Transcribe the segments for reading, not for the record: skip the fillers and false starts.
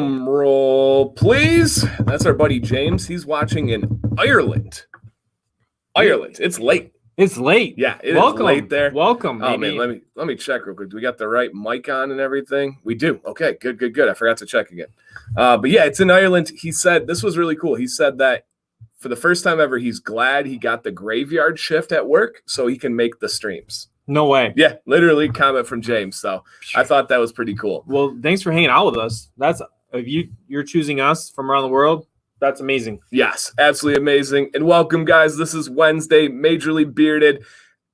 Roll, please. That's our buddy James. He's watching in Ireland. It's late. It's late. Yeah, it Welcome. is late there. Welcome. Oh baby. man, let me check real quick. Do we got the right mic on and everything? We do. Okay, good. I forgot to check again. But yeah, it's in Ireland. He said this was really cool. He said that for the first time ever, he's glad he got the graveyard shift at work so he can make the streams. No way. Yeah, literally comment from James. So I thought that was pretty cool. Well, thanks for hanging out with us. That's if you're choosing us from around the world. That's amazing. Yes, absolutely amazing. And welcome, guys. This is Wednesday, Majorly Bearded,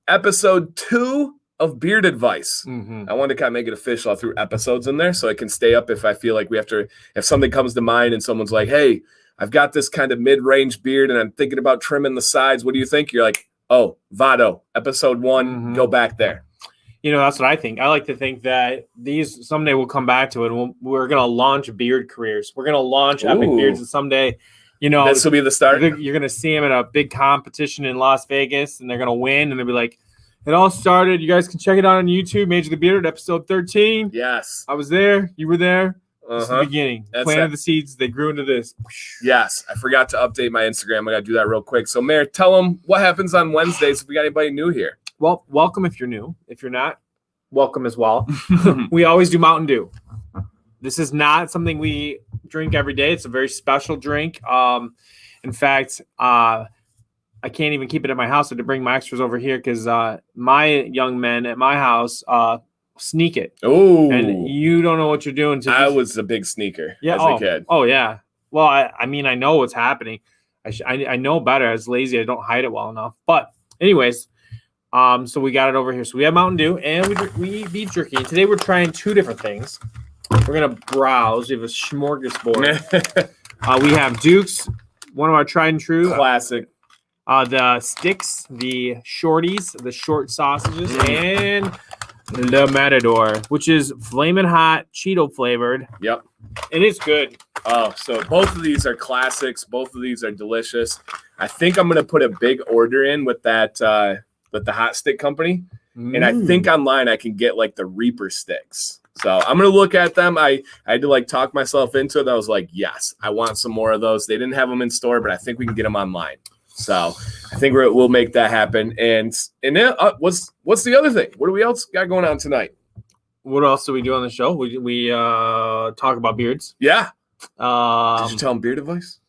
episode 2 of Beard Advice. Mm-hmm. I wanted to kind of make it official. I threw episodes in there so I can stay up if I feel like we have to, if something comes to mind and someone's like, hey, I've got this kind of mid-range beard and I'm thinking about trimming the sides. What do you think? You're like, oh, Vado, episode 1, go back there. You know, that's what I think. I like to think that these someday we'll come back to it. And we're going to launch beard careers. We're going to launch epic beards. And someday, you know, this will be the start. You're going to see them at a big competition in Las Vegas and they're going to win. And they'll be like, it all started. You guys can check it out on YouTube. Majorly Bearded, episode 13. Yes. I was there. You were there. This is the beginning. That's Planted the seeds. They grew into this. Yes. I forgot to update my Instagram. I got to do that real quick. So, Mayor, tell them what happens on Wednesdays if we got anybody new here. Well, welcome if you're new. If you're not, welcome as well. We always do Mountain Dew. This is not something we drink every day. It's a very special drink. In fact, I can't even keep it at my house. I had to bring my extras over here because my young men at my house sneak it. Oh, and you don't know what you're doing. I was a big sneaker as a kid. Oh, yeah. Well, I mean, I know what's happening. I know better. I was lazy. I don't hide it well enough. But anyways, so we got it over here. So we have Mountain Dew and we eat beef jerky. And today we're trying 2 different things. We're going to browse. We have a smorgasbord. We have Duke's, one of our tried and true. Classic. The sticks, the shorties, the short sausages, and the Matador, which is flaming hot, Cheeto flavored. Yep. And it's good. Oh, so both of these are classics. Both of these are delicious. I think I'm going to put a big order in with that, with the hot stick company. And I think online I can get like the Reaper sticks. So I'm going to look at them. I had to like talk myself into it. I was like, yes, I want some more of those. They didn't have them in store, but I think we can get them online. So I think we'll make that happen. And then what's the other thing? What do we else got going on tonight? What else do we do on the show? We talk about beards. Yeah. Did you tell them beard advice?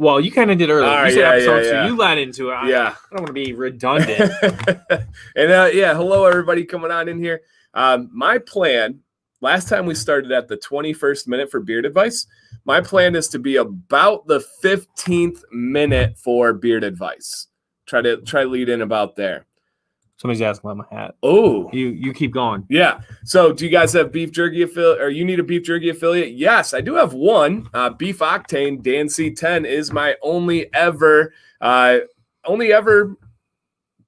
Well, you kind of did earlier. You said episode 2. Yeah. You led into it. I don't want to be redundant. And hello everybody coming on in here. My plan, last time we started at the 21st minute for beard advice. My plan is to be about the 15th minute for beard advice. Try to lead in about there. Somebody's asking about my hat. Oh, you keep going. Yeah. So, do you guys have beef jerky affiliate, or you need a beef jerky affiliate? Yes, I do have one. Beef Octane DanC10 is my only ever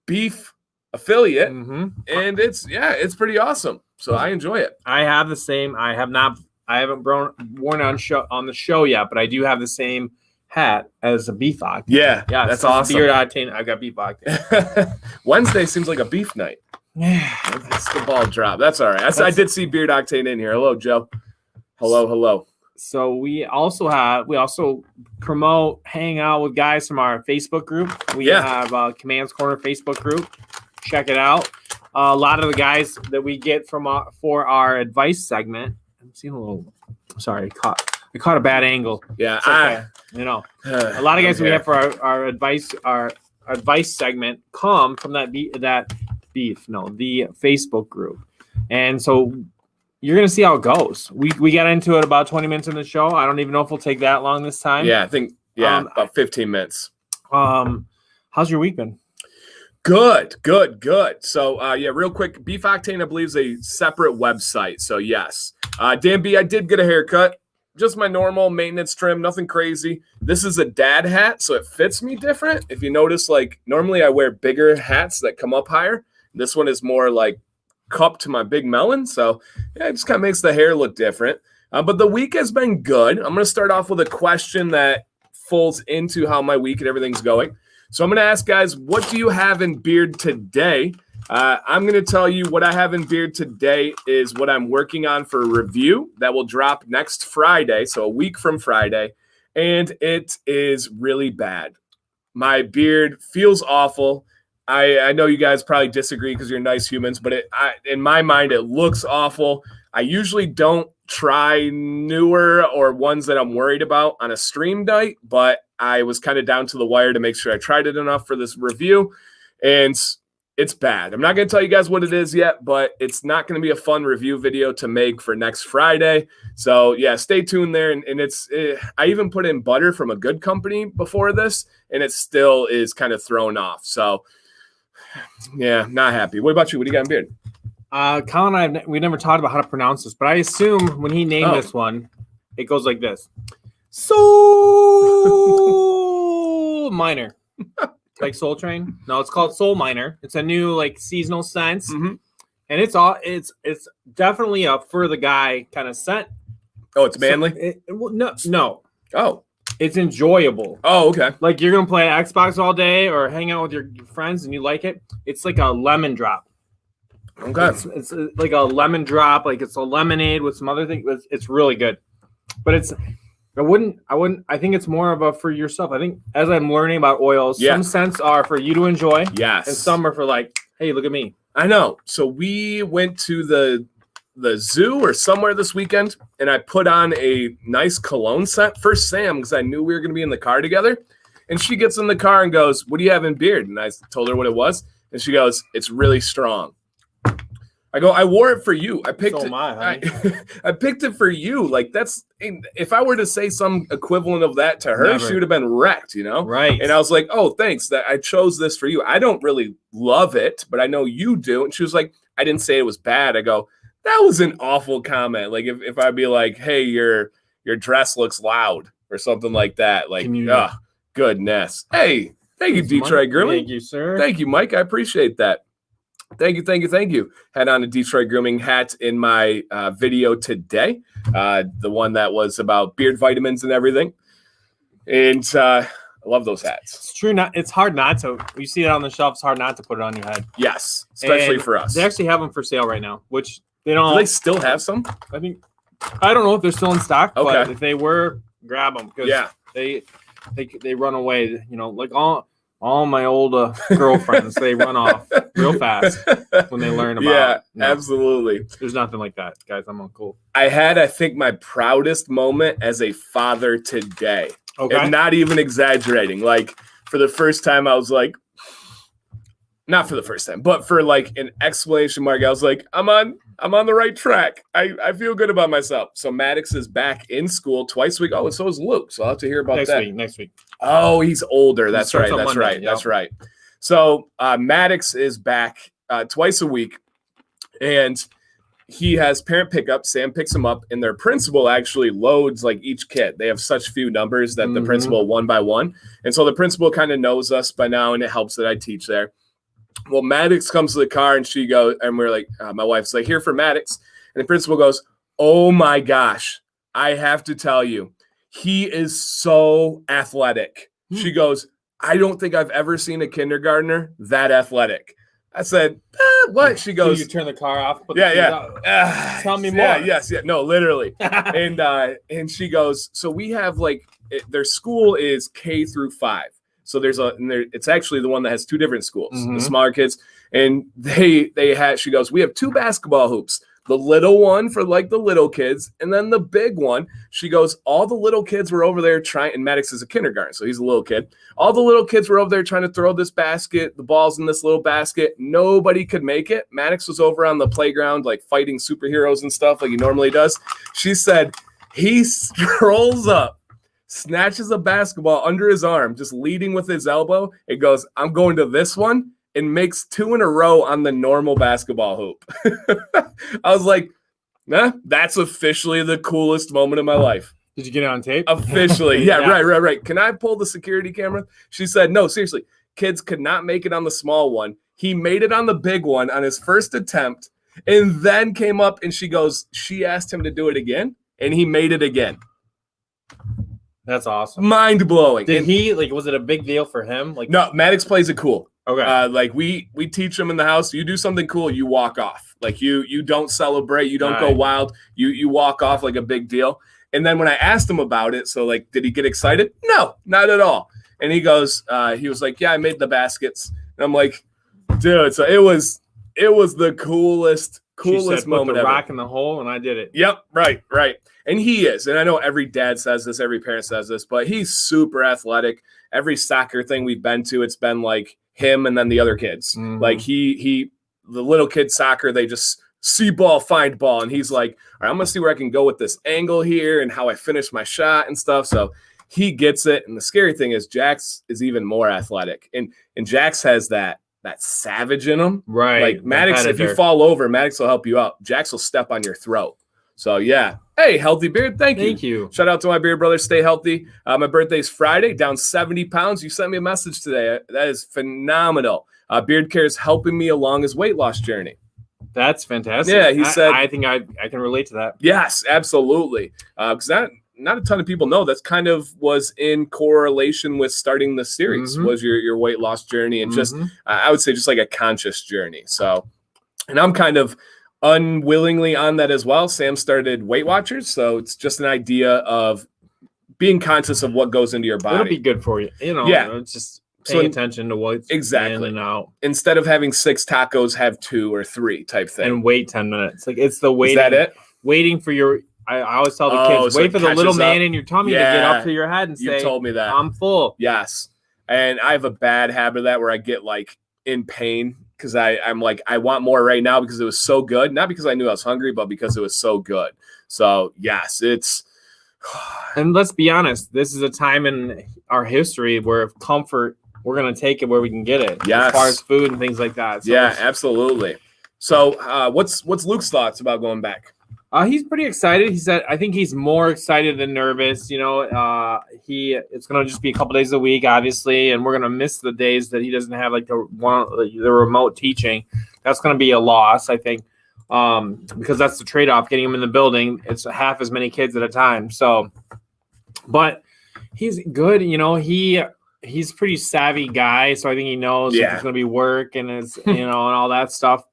beef affiliate, and it's pretty awesome. So I enjoy it. I have the same. I haven't worn on the show yet, but I do have the same hat as a beef octane. Yeah, that's awesome. Beard octane. I've got beef octane. Wednesday seems like a beef night. It's the ball drop. That's all right. I did see Beard Octane in here. Hello, Joe. Hello. So we also promote, hang out with guys from our Facebook group. We have Command's Corner Facebook group. Check it out. A lot of the guys that we get for our advice segment. I'm seeing a little. Sorry, I caught a bad angle. Yeah, okay. A lot of guys we have for our advice segment come from the Facebook group, and so you're gonna see how it goes. We got into it about 20 minutes in the show. I don't even know if we'll take that long this time. Yeah, I think about 15 minutes. How's your week been? Good. So, real quick, Beef Octane, I believe, is a separate website. So, yes. Dan B, I did get a haircut. Just my normal maintenance trim, nothing crazy. This is a dad hat, so it fits me different. If you notice, like, normally I wear bigger hats that come up higher. This one is more, like, cupped to my big melon. So, it just kind of makes the hair look different. But the week has been good. I'm going to start off with a question that folds into how my week and everything's going. So I'm going to ask guys, what do you have in beard today? I'm going to tell you what I have in beard today is what I'm working on for a review that will drop next Friday, so a week from Friday, and it is really bad. My beard feels awful. I know you guys probably disagree because you're nice humans, but in my mind, it looks awful. I usually don't try newer or ones that I'm worried about on a stream night, but I was kind of down to the wire to make sure I tried it enough for this review, and it's bad. I'm not going to tell you guys what it is yet, but it's not going to be a fun review video to make for next Friday. So yeah, stay tuned there. And I even put in butter from a good company before this, and it still is kind of thrown off. So yeah, not happy. What about you? What do you got in beard? Colin and I, we never talked about how to pronounce this, but I assume when he named this one, it goes like this. Soul Miner. Like Soul Train? No, it's called Soul Miner. It's a new like seasonal scent. And it's definitely a for the guy kind of scent. Oh, it's manly? No. Oh. It's enjoyable. Oh, okay. Like you're gonna play Xbox all day or hang out with your friends and you like it. It's like a lemon drop. Okay. It's like a lemon drop, like it's a lemonade with some other things. It's really good. But I think it's more of a for yourself. I think as I'm learning about oils, some scents are for you to enjoy. Yes. And some are for like, hey, look at me. I know. So we went to the zoo or somewhere this weekend, and I put on a nice cologne scent for Sam because I knew we were going to be in the car together. And she gets in the car and goes, "What do you have in beard?" And I told her what it was. And she goes, "It's really strong." I go, "I wore it for you. I picked it. I picked it for you. Like that's if I were to say some equivalent of that to her, she would have been wrecked, you know?" Right. And I was like, "Oh, thanks. That I chose this for you. I don't really love it, but I know you do." And she was like, "I didn't say it was bad." I go, "That was an awful comment. Like if I'd be like, hey, your dress looks loud or something like that. Like, oh, goodness. Hey, thank you, Detroit Grooming. Thank you, sir. Thank you, Mike. I appreciate that. Thank you. Had on a Detroit Grooming hat in my video today, the one that was about beard vitamins and everything. And I love those hats. It's true. It's hard not to. You see it on the shelf. It's hard not to put it on your head. Yes, especially for us. They actually have them for sale right now, which they don't. Do they still have some? I don't know if they're still in stock, but if they were, grab them because they run away. You know, like all my old girlfriends, they run off real fast when they learn about. Yeah, absolutely. There's nothing like that, guys. I'm uncool. I think, my proudest moment as a father today. Okay. And not even exaggerating. Like, for the first time, I was like, not for the first time, but for like an exclamation mark, I was like, I'm on the right track. I feel good about myself. So Maddox is back in school twice a week. Oh, and so is Luke. So I'll have to hear about that. Next week. Oh, he's older. That's right. Monday, That's right. So Maddox is back twice a week, and he has parent pickup. Sam picks him up, and their principal actually loads like each kid. They have such few numbers that the principal one by one. And so the principal kind of knows us by now, and it helps that I teach there. Well, Maddox comes to the car, and she goes, and we're like, my wife's like, "Here for Maddox." And the principal goes, "Oh my gosh, I have to tell you, he is so athletic." She goes, "I don't think I've ever seen a kindergartner that athletic." I said, "What?" She goes, "So you turn the car off?" Tell me more. No, literally. And she goes, "So we have like their school is K through 5. So it's actually the one that has two different schools, the smaller kids, and she goes, we have 2 basketball hoops, the little one for like the little kids, and then the big one." She goes, "All the little kids were over there trying," and Maddox is a kindergarten, so he's a little kid. "All the little kids were over there trying to throw this basket, the balls in this little basket. Nobody could make it. Maddox was over on the playground, like fighting superheroes and stuff like he normally does." She said, "He strolls up, snatches a basketball under his arm, just leading with his elbow. It goes, 'I'm going to this one,' and makes 2 in a row on the normal basketball hoop." I was like, nah, that's officially the coolest moment of my life. Did you get it on tape? Officially. Yeah. Right. Can I pull the security camera? She said, "No, seriously. Kids could not make it on the small one. He made it on the big one on his first attempt, and then came up," and she goes, she asked him to do it again, and he made it again. That's awesome. Mind blowing. Did he was it a big deal for him? Like, no, Maddox plays it cool. Okay. Like we teach them in the house. You do something cool, you walk off. Like you don't celebrate. You don't go wild. You walk off like a big deal. And then when I asked him about it, so like, did he get excited? No, not at all. And he goes, he was like, yeah, I made the baskets. And I'm like, dude, so it was the coolest moment put the ever. rock in the hole, and I did it. Yep, right. And he is. And I know every dad says this, every parent says this, but he's super athletic. Every soccer thing we've been to, it's been like him and then the other kids. Mm-hmm. Like the little kid soccer, they just see ball, find ball. And he's like, all right, I'm going to see where I can go with this angle here and how I finish my shot and stuff. So he gets it. And the scary thing is Jax is even more athletic. And Jax has that savage in him. Right. Like Maddox, if you fall over, Maddox will help you out. Jax will step on your throat. So yeah. Hey, Healthy Beard. Thank you. Shout out to my beard brothers. Stay healthy. My birthday's Friday, down 70 pounds. You sent me a message today. That is phenomenal. Beard Care is helping me along his weight loss journey. That's fantastic. Yeah, he said. I think I can relate to that. Yes, absolutely. Because not a ton of people know that's kind of was in correlation with starting the series was your weight loss journey and just I would say just like a conscious journey. So, and I'm kind of unwillingly on that as well. Sam started Weight Watchers, so it's just an idea of being conscious of what goes into your body. It'll be good for you. It's just paying attention to what's in and out. Instead of having 6 tacos, have 2 or 3 type thing. And wait 10 minutes. Like it's the waiting. Is that it? Waiting for your. I always tell the kids, wait for the little man in your tummy to get up to your head and say, you told me that. I'm full. Yes. And I have a bad habit of that where I get like in pain because I'm like, I want more right now because it was so good. Not because I knew I was hungry, but because it was so good. So yes, it's. And let's be honest, this is a time in our history where comfort, we're going to take it where we can get it. Yes. As far as food and things like that. So yeah, absolutely. So what's Luke's thoughts about going back? He's pretty excited. He said, I think he's more excited than nervous. It's going to just be a couple days a week, obviously, and we're going to miss the days that he doesn't have like the remote teaching. That's going to be a loss, I think, because that's the trade-off. Getting him in the building, it's half as many kids at a time. So, but he's good. He's a pretty savvy guy, so I think he knows if there's going to be work and it's and all that stuff.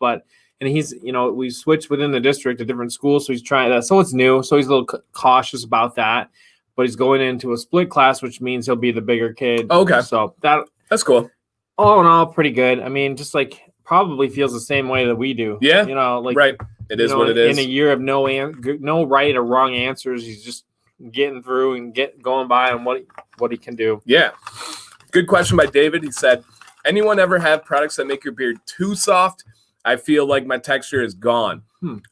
And he's, we switched within the district to different schools, so he's trying that. So it's new, so he's a little cautious about that. But he's going into a split class, which means he'll be the bigger kid. Okay, so that's cool. All in all, pretty good. I mean, just like probably feels the same way that we do. Yeah, right. It is what it is. In a year of no right or wrong answers, he's just getting through and going by on what he can do. Yeah. Good question by David. He said, anyone ever have products that make your beard too soft? I feel like my texture is gone.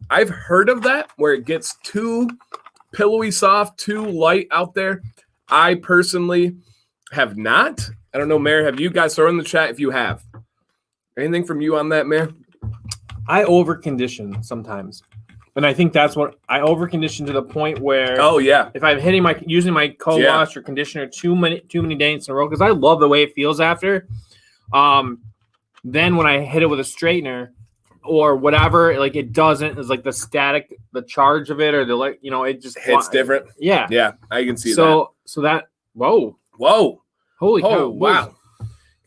I've heard of that where it gets too pillowy soft, too light out there. I personally have not. I don't know, Mayor, have you guys? Throw in the chat if you have. Anything from you on that, Mayor? I over-condition sometimes. And I think that's what I over-condition to the point where if I'm using my co-wash or conditioner too many days in a row, because I love the way it feels after. Then when I hit it with a straightener or whatever, like it doesn't, it's like the charge of it or it just hits different. Yeah. Yeah, I can see that. So that, whoa. Oh, Holy cow. Wow.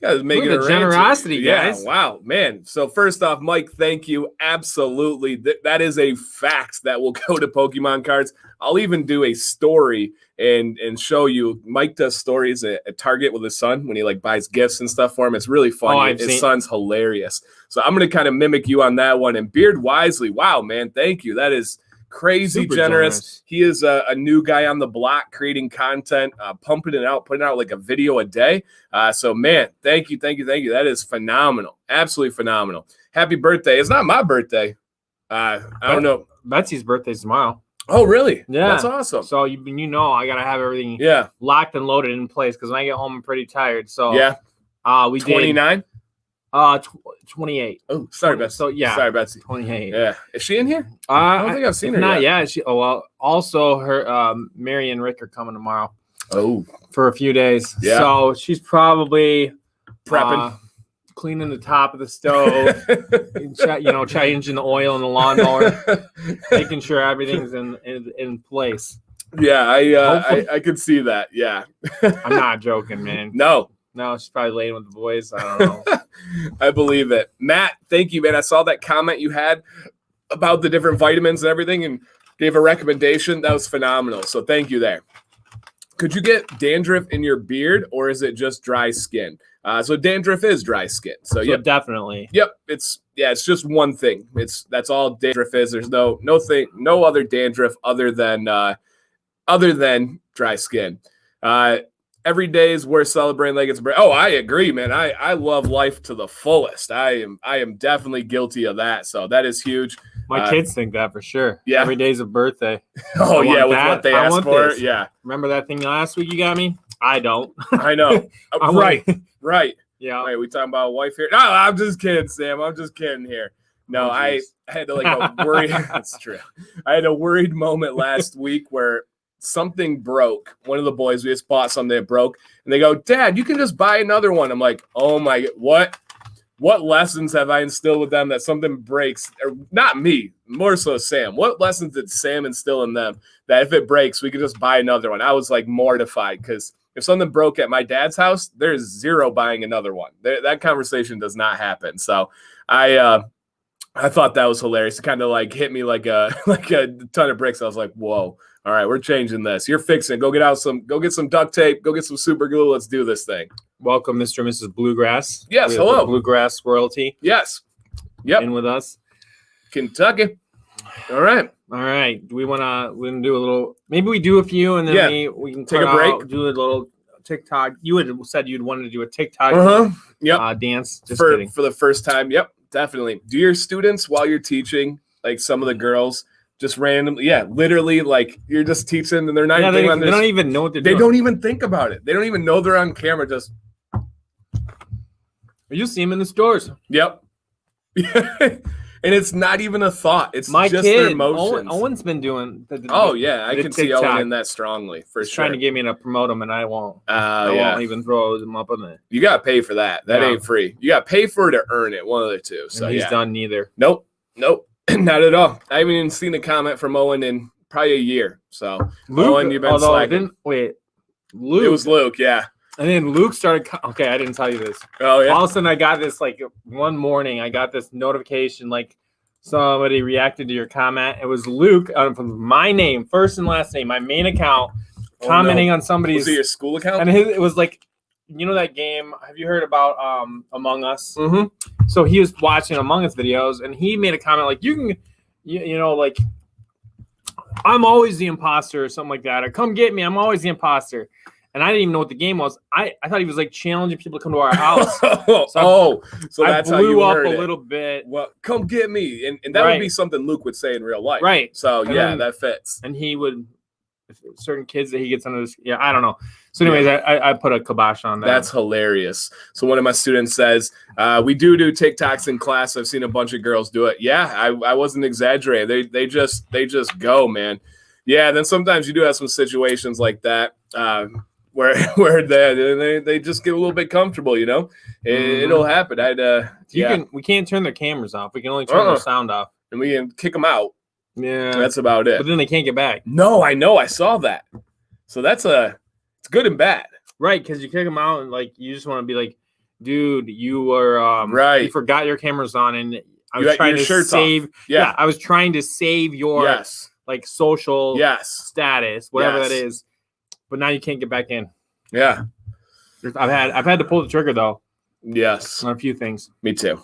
You guys making the generosity, guys. Yeah, wow, man. So first off, Mike, thank you. Absolutely. That is a fact that will go to Pokemon cards. I'll even do a story and show you. Mike does stories at Target with his son when he buys gifts and stuff for him. It's really funny. His son's hilarious. So I'm going to kind of mimic you on that one. And Beard Wisely, wow, man, thank you. That is crazy generous. He is a new guy on the block creating content, putting out like a video a day. So man, thank you. That is phenomenal. Absolutely phenomenal. Happy birthday. It's not my birthday. I don't know. Betsy's birthday's tomorrow. Oh, really? Yeah. That's awesome. So I got to have everything locked and loaded in place because when I get home, I'm pretty tired. So we 29? 28. Oh, sorry, Betsy. So sorry, Betsy. 28. Yeah. Is she in here? I don't think I've seen her not yet. Also her Mary and Rick are coming tomorrow. Oh. For a few days. Yeah. So she's probably prepping. Cleaning the top of the stove, changing the oil in the lawnmower, making sure everything's in place. Yeah, I could see that. Yeah. I'm not joking, man. No, she's probably laying with the boys. I don't know. I believe it. Matt, thank you, man. I saw that comment you had about the different vitamins and everything and gave a recommendation. That was phenomenal. So thank you there. Could you get dandruff in your beard, or is it just dry skin? So dandruff is dry skin. So yep. Definitely. Yep. It's just one thing. That's all dandruff is. There's no other dandruff other than dry skin. Every day is worth celebrating like it's oh, I agree, man. I love life to the fullest. I am definitely guilty of that. So that is huge. My kids think that for sure. Yeah. Every day's a birthday. Oh yeah, with what they asked for. This. Yeah. Remember that thing last week you got me? I don't. I know. Right. Yeah. Wait, we talking about a wife here? No, I'm just kidding, Sam. I'm just kidding here. No, I had a worried. That's true. I had a worried moment last week where something broke. One of the boys, we just bought something that broke, and they go, "Dad, you can just buy another one." I'm like, "Oh my, what lessons have I instilled with them that something breaks?" Or not me, more so Sam. What lessons did Sam instill in them that if it breaks, we could just buy another one? I was like mortified because if something broke at my dad's house, there's zero buying another one. That conversation does not happen. So I thought that was hilarious. It kind of like hit me like a ton of bricks. I was like, whoa. All right, we're changing this. You're fixing it. Go get some duct tape. Go get some super glue. Let's do this thing. Welcome, Mr. and Mrs. Bluegrass. Yes, hello. Bluegrass royalty. Yes. Yep. In with us. Kentucky. All right. Do we want to do a little, maybe we do a few and then we can take a break. Do a little TikTok. You had said you'd wanted to do a TikTok dance. Just kidding. For the first time. Yep, definitely. Do your students while you're teaching, like some of the girls, just randomly, literally, like you're just teaching and they're not they don't even know what they're doing. They don't even think about it. They don't even know they're on camera. Just you see them in the stores. Yep. And it's not even a thought. It's my just kid, their emotions. Owen's been doing I can see TikTok. Owen in that strongly for He's sure. trying to get me to promote him, and I won't. I won't even throw them up on there. You got to pay for that. That ain't free. You got to pay for it to earn it. One of the two. So and he's done neither. Nope. Not at all. I haven't even seen a comment from Owen in probably a year. So Luke, Owen, you've been slacking. Luke. It was Luke, yeah. And then Luke started. Okay, I didn't tell you this. Oh yeah. All of a sudden, I got this one morning. I got this notification somebody reacted to your comment. It was Luke from my name, first and last name, my main account, commenting on somebody's. Was it your school account? And it was like, you know that game? Have you heard about Among Us? Mm-hmm. So he was watching Among Us videos, and he made a comment like, "You can, I'm always the imposter," or something like that, or "Come get me, I'm always the imposter." And I didn't even know what the game was. I thought he was challenging people to come to our house. So that's how you blew up heard a it. Little bit. Well, come get me, and that would be something Luke would say in real life, right? So that fits. And he would, certain kids that he gets under this. Yeah, I don't know. So, anyways, I put a kibosh on that. That's hilarious. So one of my students says, "We do TikToks in class. I've seen a bunch of girls do it. Yeah, I wasn't exaggerating. They just go, man. Yeah. Then sometimes you do have some situations like that." Where they just get a little bit comfortable, it'll happen. We can't turn their cameras off. We can only turn their sound off, and we can kick them out. Yeah, that's about it. But then they can't get back. No, I know. I saw that. So it's good and bad, right? Because you kick them out, and you just want to be like, dude, you were right. You forgot your cameras on, and I was trying to save. Off. Yeah, I was trying to save your social status, whatever that is. But now you can't get back in. Yeah. I've had to pull the trigger though. Yes. On a few things. Me too.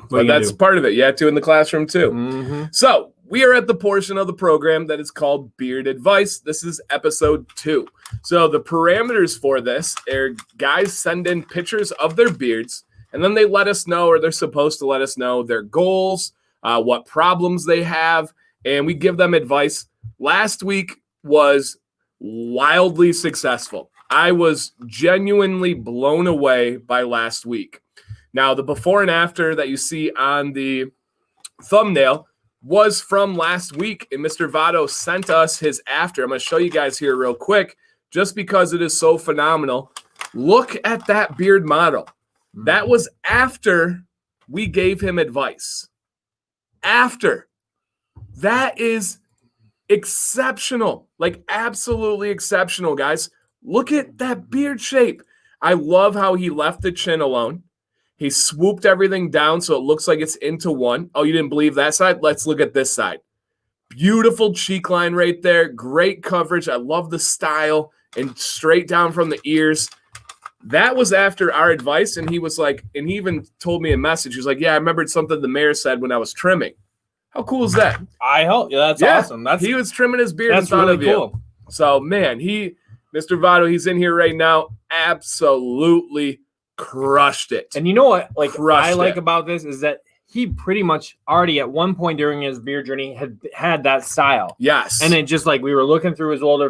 But that's part of it. You have to in the classroom too. Mm-hmm. So we are at the portion of the program that is called Beard Advice. This is episode 2. So the parameters for this are guys send in pictures of their beards, and then they let us know, or they're supposed to let us know their goals, what problems they have, and we give them advice. Last week was wildly successful. I was genuinely blown away by last week. Now, the before and after that you see on the thumbnail was from last week, and Mr. Votto sent us his after. I'm going to show you guys here real quick, just because it is so phenomenal. Look at that beard model. That was after we gave him advice. After. That is exceptional, absolutely exceptional, guys. Look at that beard shape. I love how he left the chin alone. He swooped everything down so it looks like it's into one. Oh, you didn't believe that side? Let's look at this side. Beautiful cheek line right there. Great coverage. I love the style, and straight down from the ears. That was after our advice, and he was like, and he even told me a message. He was like, yeah, I remembered something the mayor said when I was trimming. How cool is that? I hope. Yeah, that's awesome. He was trimming his beard and that's thought really of cool. you. So, man, Mr. Votto, he's in here right now. Absolutely crushed it. And you know what? Like Crushed I like it. about this is that he pretty much already at one point during his beard journey had that style. Yes. And it just like we were looking through his older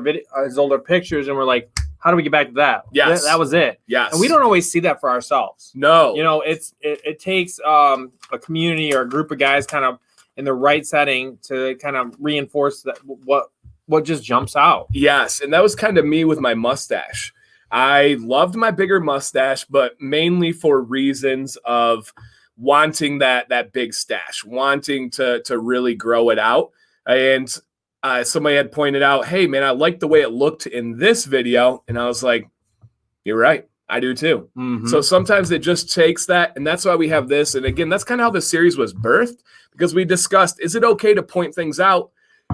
pictures, and we're like, how do we get back to that? Yes. That was it. Yes. And we don't always see that for ourselves. No. You know, it takes a community or a group of guys kind of in the right setting to kind of reinforce that what just jumps out. Yes. And that was kind of me with my mustache. I loved my bigger mustache, but mainly for reasons of wanting that big stash, wanting to really grow it out. And somebody had pointed out, hey, man, I like the way it looked in this video. And I was like, you're right. I do too. Mm-hmm. So sometimes it just takes that. And that's why we have this. And again, that's kind of how the series was birthed, because we discussed, is it okay to point things out?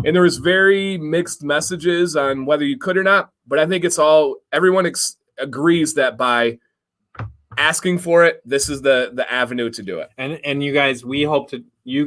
And there was very mixed messages on whether you could or not. But I think it's all, everyone agrees that by asking for it, this is the avenue to do it. And you guys, we hope that you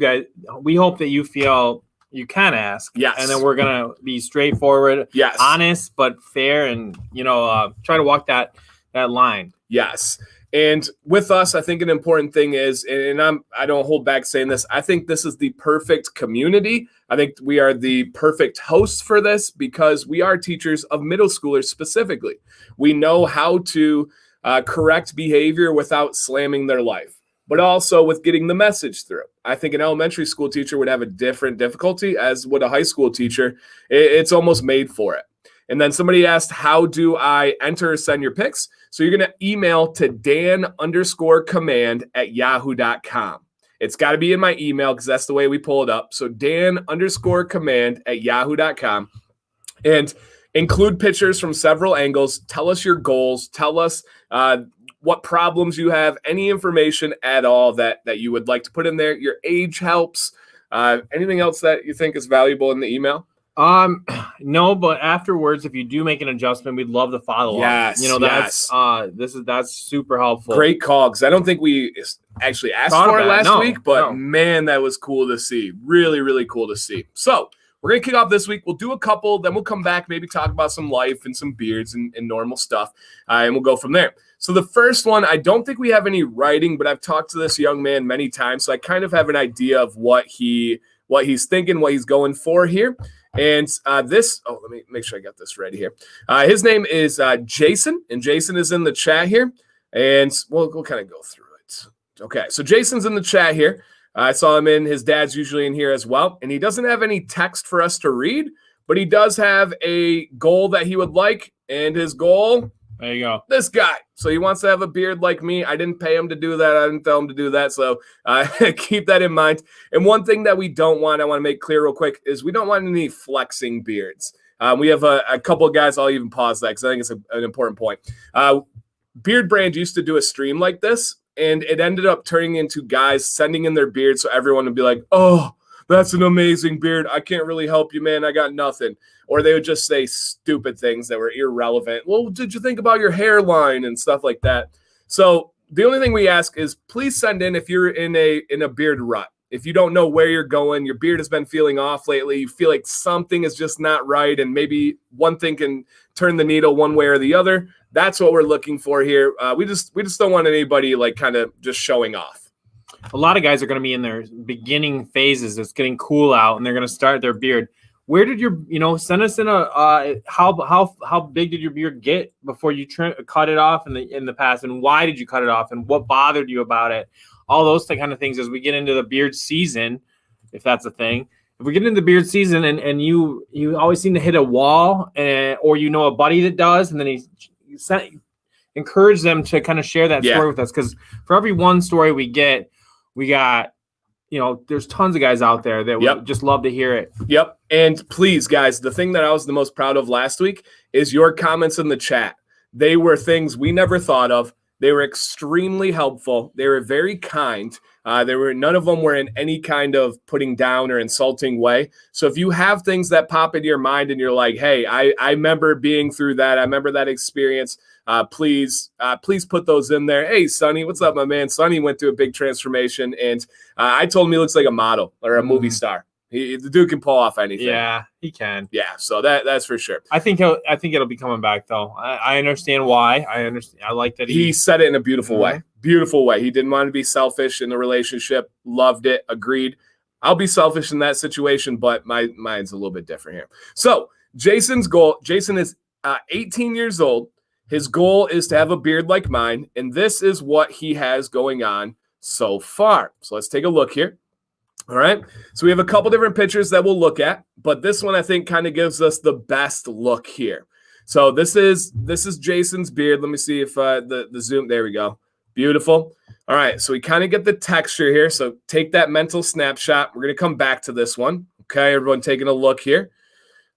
feel you can ask. Yes. And then we're gonna be straightforward, Yes. honest but fair, and try to walk that line. Yes. And with us, I think an important thing is, and I don't hold back saying this, I think this is the perfect community. I think we are the perfect hosts for this because we are teachers of middle schoolers specifically. We know how to correct behavior without slamming their life, but also with getting the message through. I think an elementary school teacher would have a different difficulty, as would a high school teacher. It's almost made for it. And then somebody asked, how do I enter or send your pics? So you're going to email to Dan_command@yahoo.com. It's got to be in my email because that's the way we pull it up. So Dan_command@yahoo.com. And include pictures from several angles. Tell us your goals. Tell us what problems you have, any information at all that you would like to put in there. Your age helps. Anything else that you think is valuable in the email? No, but afterwards, if you do make an adjustment, we'd love to follow up. Yes. That's super helpful. Great call, because I don't think we actually asked for it last week, but man, that was cool to see. Really, really cool to see. So we're going to kick off this week. We'll do a couple, then we'll come back, maybe talk about some life and some beards and normal stuff, and we'll go from there. So the first one, I don't think we have any writing, but I've talked to this young man many times, so I kind of have an idea of what he's thinking, what he's going for here. And let me make sure I got this ready here. His name is Jason, and Jason is in the chat here, and we'll kind of go through it. Okay, so Jason's in the chat here. I saw him in. His dad's usually in here as well, and he doesn't have any text for us to read, but he does have a goal that he would like, and his goal, there you go, this guy. So he wants to have a beard like me. I didn't pay him to do that. I didn't tell him to do that. So keep that in mind. And one thing that we don't want, I want to make clear real quick, is we don't want any flexing beards. We have a couple of guys. I'll even pause that because I think it's an important point. Beard Brand used to do a stream like this, and it ended up turning into guys sending in their beards so everyone would be like, oh, that's an amazing beard. I can't really help you, man. I got nothing. Or they would just say stupid things that were irrelevant. Well, did you think about your hairline and stuff like that? So the only thing we ask is please send in if you're in a beard rut. If you don't know where you're going, your beard has been feeling off lately, you feel like something is just not right, and maybe one thing can turn the needle one way or the other. That's what we're looking for here. We just don't want anybody like kind of just showing off. A lot of guys are going to be in their beginning phases. It's getting cool out, and they're going to start their beard. Where did your, send us in how big did your beard get before you cut it off in the past, and why did you cut it off, and what bothered you about it? All those kind of things as we get into the beard season, if that's a thing. If we get into the beard season and you always seem to hit a wall, or a buddy that does, and then encourage them to kind of share that story with us, because for every one story we got, there's tons of guys out there that would just love to hear it. Yep. And please, guys, the thing that I was the most proud of last week is your comments in the chat. They were things we never thought of. They were extremely helpful. They were very kind. None of them were in any kind of putting down or insulting way. So if you have things that pop into your mind and you're like, hey, I remember being through that. I remember that experience. Please put those in there. Hey, Sonny, what's up, my man? Sonny went through a big transformation, and I told him he looks like a model or a movie star. The dude can pull off anything. Yeah, he can. Yeah, so that's for sure. I think it'll be coming back though. I understand why. I understand. I like that he said it in a beautiful way. Beautiful way. He didn't want to be selfish in the relationship. Loved it. Agreed. I'll be selfish in that situation, but mine's a little bit different here. So Jason's goal. Jason is 18 years old. His goal is to have a beard like mine, and this is what he has going on so far. So let's take a look here. All right. So we have a couple different pictures that we'll look at, but this one I think kind of gives us the best look here. So this is Jason's beard. Let me see if the zoom. There we go. Beautiful. All right. So we kind of get the texture here. So take that mental snapshot. We're going to come back to this one. Okay. Everyone taking a look here.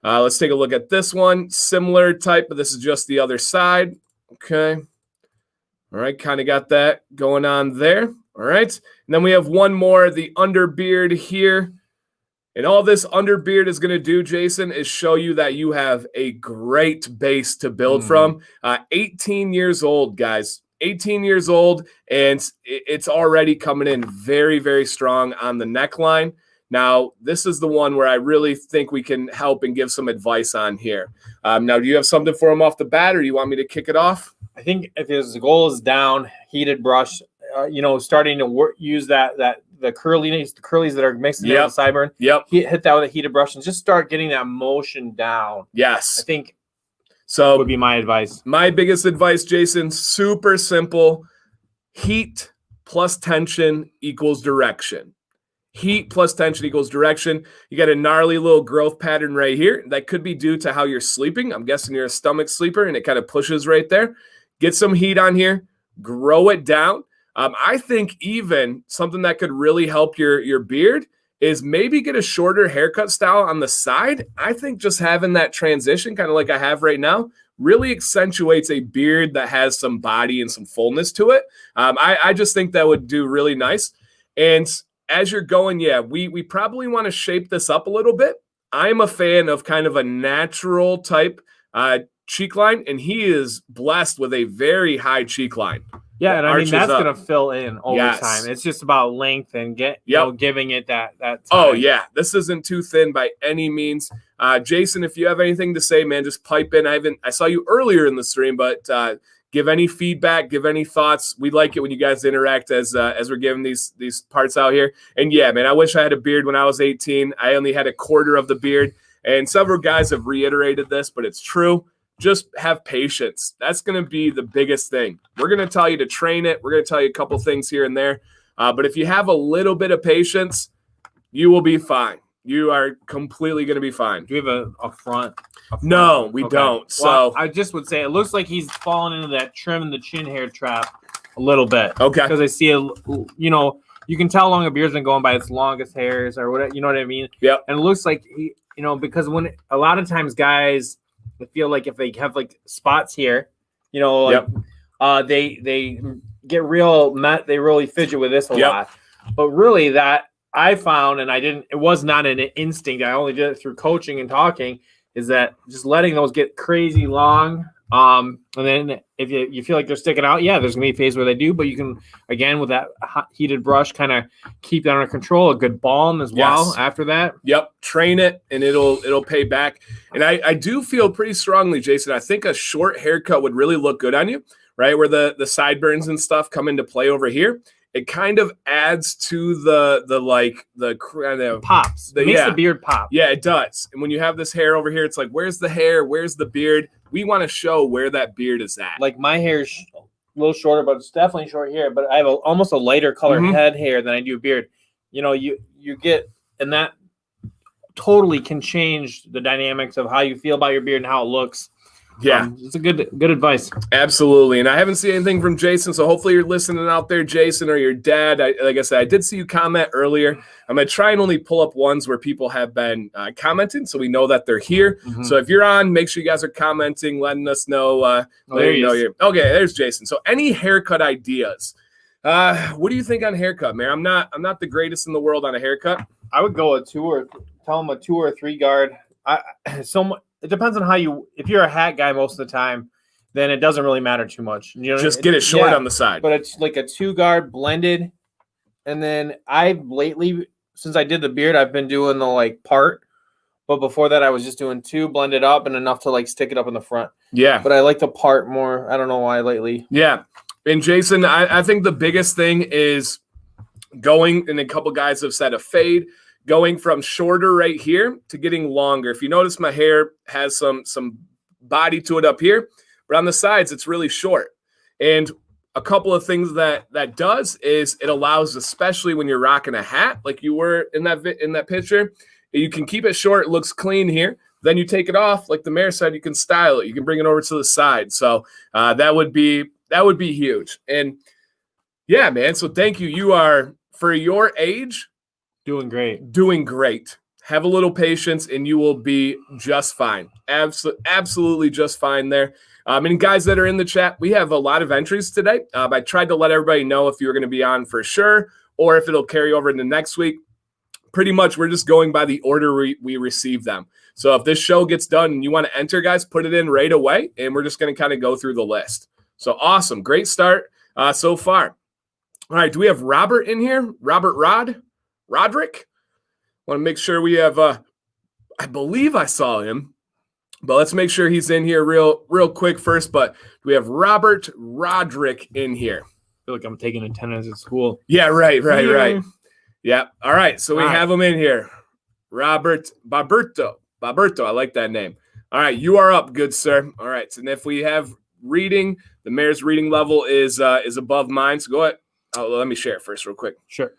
Let's take a look at this one. Similar type, but this is just the other side. Okay. All right. Kind of got that going on there. All right. And then we have one more, the underbeard here. And all this underbeard is going to do, Jason, is show you that you have a great base to build from. 18 years old, guys. 18 years old, and it's already coming in very, very strong on the neckline. Now, this is the one where I really think we can help and give some advice on here. Now, do you have something for him off the bat, or do you want me to kick it off? I think if his goal is down, heated brush, starting to use the curlies that are mixing in with the sideburn. Yep. Hit that with a heated brush and just start getting that motion down. Yes. I think so would be my advice. My biggest advice, Jason, super simple. Heat plus tension equals direction. Heat plus tension equals direction. You got a gnarly little growth pattern right here. That could be due to how you're sleeping. I'm guessing you're a stomach sleeper, and it kind of pushes right there. Get some heat on here. Grow it down. I think even something that could really help your beard is maybe get a shorter haircut style on the side. I think just having that transition, kind of like I have right now, really accentuates a beard that has some body and some fullness to it. I just think that would do really nice. And as you're going, we probably want to shape this up a little bit. I'm a fan of kind of a natural type cheek line, and he is blessed with a very high cheek line. Yeah, and I mean that's going to fill in over time. It's just about length and giving it that time. Oh yeah, this isn't too thin by any means. Jason, if you have anything to say, man, just pipe in. I saw you earlier in the stream, but give any feedback, give any thoughts. We like it when you guys interact as we're giving these parts out here. And yeah, man, I wish I had a beard when I was 18. I only had a quarter of the beard, and several guys have reiterated this, but it's true. Just have patience. That's going to be the biggest thing. We're going to tell you to train it. We're going to tell you a couple things here and there. But if you have a little bit of patience, you will be fine. You are completely going to be fine. Do we have a front? No, we don't. So I just would say it looks like he's fallen into that trim in the chin hair trap a little bit. Okay. Because I see you can tell how long a beard's been going by its longest hairs or whatever. You know what I mean? Yep. And it looks like because when a lot of times guys, I feel like if they have like spots here, they get they really fidget with this a lot. But really that I found, and it was not an instinct, I only did it through coaching and talking, is that just letting those get crazy long. And then if you feel like they're sticking out, there's gonna be a phase where they do, but you can, again, with that heated brush, kind of keep that under control. A good balm as well after that. Yep. Train it and it'll pay back. And I do feel pretty strongly, Jason, I think a short haircut would really look good on you, right? Where the sideburns and stuff come into play over here. It kind of adds to the kind of pops. It makes the beard pop. Yeah, it does. And when you have this hair over here, it's like, where's the hair? Where's the beard? We want to show where that beard is at. Like my hair's a little shorter, but it's definitely short here. But I have almost a lighter color head hair than I do beard. You get, and that totally can change the dynamics of how you feel about your beard and how it looks. Yeah. It's a good advice. Absolutely. And I haven't seen anything from Jason, so hopefully you're listening out there, Jason, or your dad. Like I said, I did see you comment earlier. I'm going to try and only pull up ones where people have been commenting, so we know that they're here. So if you're on, make sure you guys are commenting, letting us know. There he is. Okay, there's Jason. So any haircut ideas? What do you think on haircut, man? I'm not the greatest in the world on a haircut. I would go a 2 or 3 guard. It depends on how if you're a hat guy most of the time, then it doesn't really matter too much. You know, just get it short on the side. But it's like a 2 guard blended. And then I've lately, since I did the beard, I've been doing the like part. But before that, I was just doing 2 blended up and enough to like stick it up in the front. Yeah. But I like the part more. I don't know why lately. Yeah. And Jason, I think the biggest thing is going, and a couple guys have said a fade, going from shorter right here to getting longer. If you notice, my hair has some body to it up here, but on the sides, it's really short. And a couple of things that does is it allows, especially when you're rocking a hat like you were in that picture, you can keep it short. It looks clean here. Then you take it off, like the mayor said, you can style it. You can bring it over to the side. So that would be huge. And yeah, man. So thank you. You are, for your age, doing great. Have a little patience and you will be just fine. Absolutely just fine there. And guys that are in the chat, we have a lot of entries today. I tried to let everybody know if you were going to be on for sure, or if it'll carry over into next week. Pretty much we're just going by the order we receive them. So if this show gets done and you want to enter, guys, put it in right away. And we're just going to kind of go through the list. So awesome. Great start so far. All right. Do we have Robert in here? Roderick? Want to make sure we have, I believe I saw him, but let's make sure he's in here real quick first. But do we have Robert Roderick in here? I feel like I'm taking attendance at school. Yeah, right. Yeah. All right. So we have him in here. Robert Baberto. I like that name. All right. You are up, good sir. All right. And if we have reading, the mayor's reading level is above mine. So go ahead. Let me share it first real quick. Sure.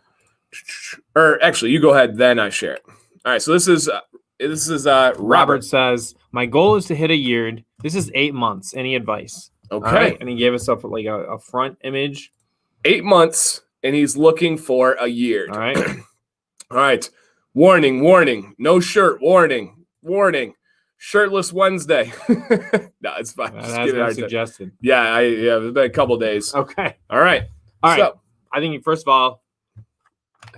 Or actually, you go ahead, then I share it. All right. So this is Robert says, my goal is to hit a year. This is 8 months. Any advice? Okay. Right. And he gave us up like a front image. 8 months. And he's looking for a year. All right. All right. Warning. No shirt. Warning. Shirtless Wednesday. No, it's fine. That has been suggested. Yeah, it's been a couple days. Okay. All right. So, I think, first of all,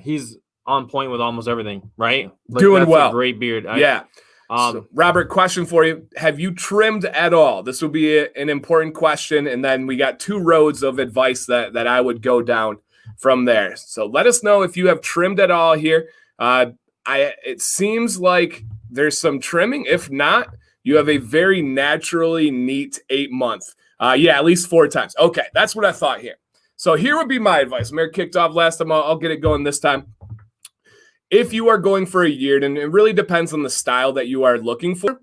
he's on point with almost everything, right? Like, doing well. A great beard. Yeah. So, Robert, question for you. Have you trimmed at all? This will be an important question. And then we got 2 roads of advice that I would go down from there. So let us know if you have trimmed at all here. It seems like there's some trimming. If not, you have a very naturally neat 8 month. At least 4 times. Okay, that's what I thought here. So here would be my advice. Mayor kicked off last time. I'll get it going this time. If you are going for a year, and it really depends on the style that you are looking for,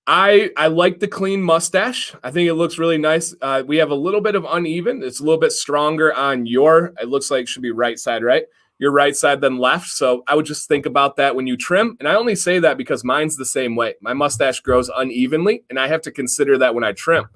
I like the clean mustache. I think it looks really nice. We have a little bit of uneven. It's a little bit stronger on it looks like it should be right side, right? Your right side than left. So I would just think about that when you trim. And I only say that because mine's the same way. My mustache grows unevenly, and I have to consider that when I trim.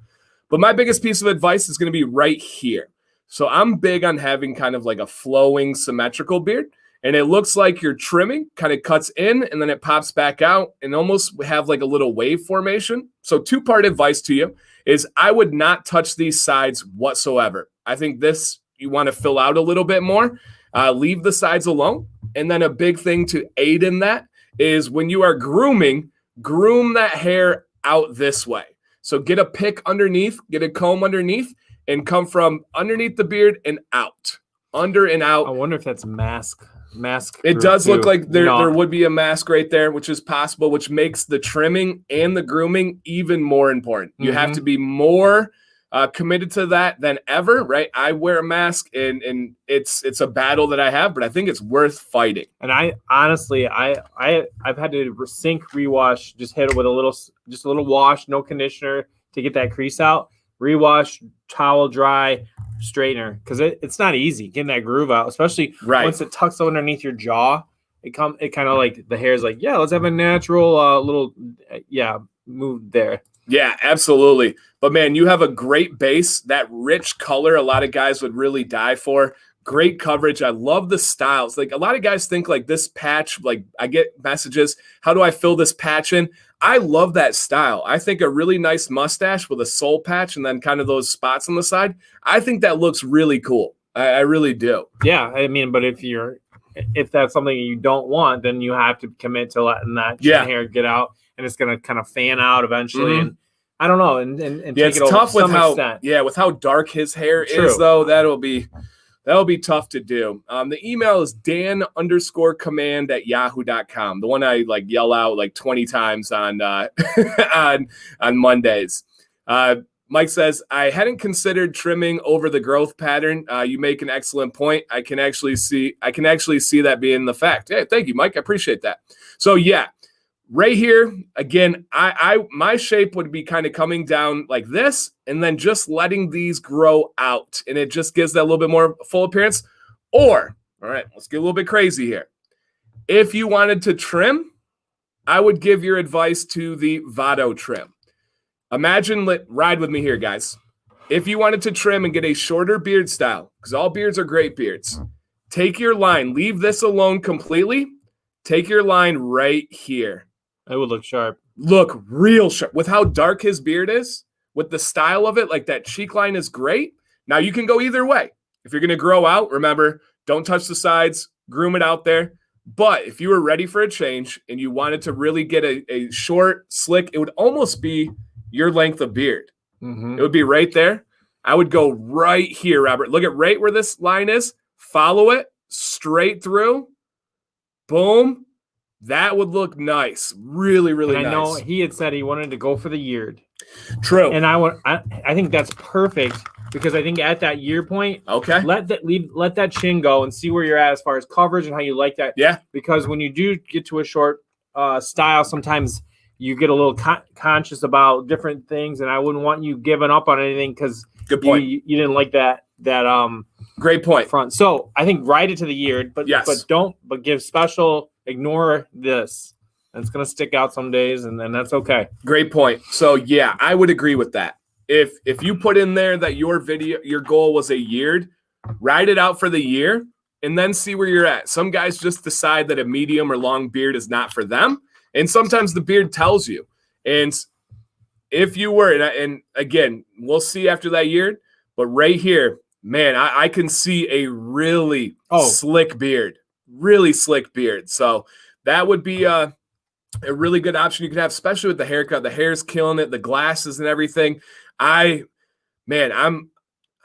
But my biggest piece of advice is going to be right here. So I'm big on having kind of like a flowing, symmetrical beard. And it looks like your trimming kind of cuts in and then it pops back out and almost have like a little wave formation. So 2-part advice to you is I would not touch these sides whatsoever. I think this, you want to fill out a little bit more, leave the sides alone. And then a big thing to aid in that is when you are groom that hair out this way. So get a pick underneath, get a comb underneath, and come from underneath the beard and out, under and out. I wonder if that's mask. It does look like there would be a mask right there, which is possible, which makes the trimming and the grooming even more important. You have to be more committed to that than ever, right? I wear a mask and it's a battle that I have, but I think it's worth fighting. And I honestly, I've had to sink, rewash, just hit it with a little wash, no conditioner to get that crease out. Rewash, towel dry, straightener, because it's not easy getting that groove out, especially once it tucks underneath your jaw. It kind of like the hair's like, yeah, let's have a natural little move there. Yeah, absolutely. But man, you have a great base, that rich color a lot of guys would really die for. Great coverage. I love the styles. Like a lot of guys think like this patch, like I get messages, how do I fill this patch in? I love that style. I think a really nice mustache with a soul patch and then kind of those spots on the side. I think that looks really cool. I really do. Yeah, I mean, but if that's something you don't want, then you have to commit to letting that chin hair get out, and it's going to kind of fan out eventually. And I don't know, and yeah, take it's it over tough to some extent. with how dark his hair is, though. That'll be tough to do. The email is dan_command@yahoo.com. The one I like yell out like 20 times on on Mondays. Mike says, I hadn't considered trimming over the growth pattern. You make an excellent point. I can actually see that being the fact. Hey, thank you, Mike. I appreciate that. So yeah, right here, again, my shape would be kind of coming down like this and then just letting these grow out. And it just gives that a little bit more full appearance. Or, all right, let's get a little bit crazy here. If you wanted to trim, I would give your advice to the Vado trim. Imagine, ride with me here, guys. If you wanted to trim and get a shorter beard style, because all beards are great beards, take your line, leave this alone completely. Take your line right here. It would look sharp. Look real sharp. With how dark his beard is, with the style of it, like that cheek line is great. Now you can go either way. If you're going to grow out, remember, don't touch the sides, groom it out there. But if you were ready for a change and you wanted to really get a short, slick, it would almost be your length of beard. It would be right there. I would go right here, Robert. Look at right where this line is. Follow it straight through. Boom. That would look nice. Really, really nice. I know he had said he wanted to go for the yeared. True. And I think that's perfect because I think at that year point, okay, let that chin go and see where you're at as far as coverage and how you like that. Yeah. Because when you do get to a short style, sometimes you get a little conscious about different things, and I wouldn't want you giving up on anything because good point. You didn't like that great point front. So I think ride it to the year, but give special. Ignore this. It's gonna stick out some days, and then that's okay. Great point. So yeah, I would agree with that. If you put in there that your goal was a yeared, ride it out for the year, and then see where you're at. Some guys just decide that a medium or long beard is not for them. And sometimes the beard tells you. And if you were, and again, we'll see after that year, but right here, man, I can see a really slick beard, So that would be a really good option you could have, especially with the haircut. The hair's killing it, the glasses and everything. I'm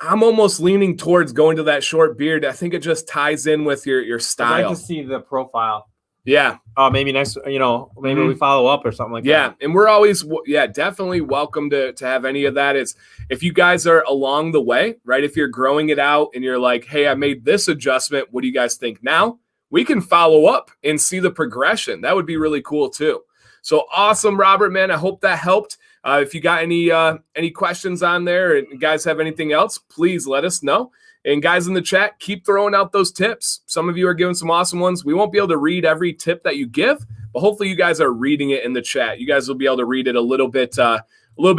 almost leaning towards going to that short beard. I think it just ties in with your style. I'd like to see the profile. Yeah. Maybe next, maybe we follow up or something like that. Yeah. And we're always, definitely welcome to have any of that. It's if you guys are along the way, right? If you're growing it out and you're like, hey, I made this adjustment. What do you guys think now? We can follow up and see the progression. That would be really cool too. So awesome, Robert, man. I hope that helped. If you got any questions on there and guys have anything else, please let us know. And guys in the chat, keep throwing out those tips. Some of you are giving some awesome ones. We won't be able to read every tip that you give, but hopefully you guys are reading it in the chat. You guys will be able to read it a little bit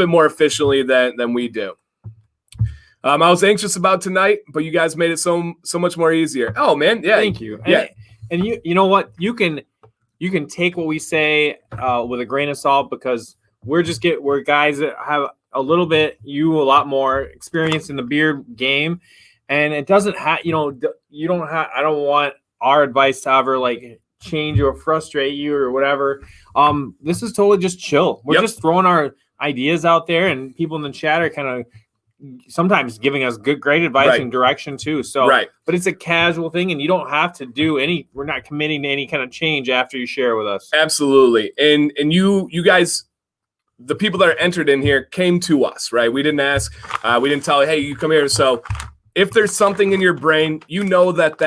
more efficiently than we do. I was anxious about tonight, but you guys made it so much more easier. Oh man, yeah. Thank you. Yeah. And you know what? You can take what we say with a grain of salt because we're guys that have a lot more experience in the beard game. And it doesn't have, I don't want our advice to ever like change or frustrate you or whatever. This is totally just chill. We're just throwing our ideas out there, and people in the chat are kind of sometimes giving us great advice and direction too. So, but it's a casual thing, and you don't have to do we're not committing to any kind of change after you share with us. Absolutely. And you guys, the people that are entered in here came to us, right? We didn't ask, we didn't tell, hey, you come here. So if there's something in your brain, you know that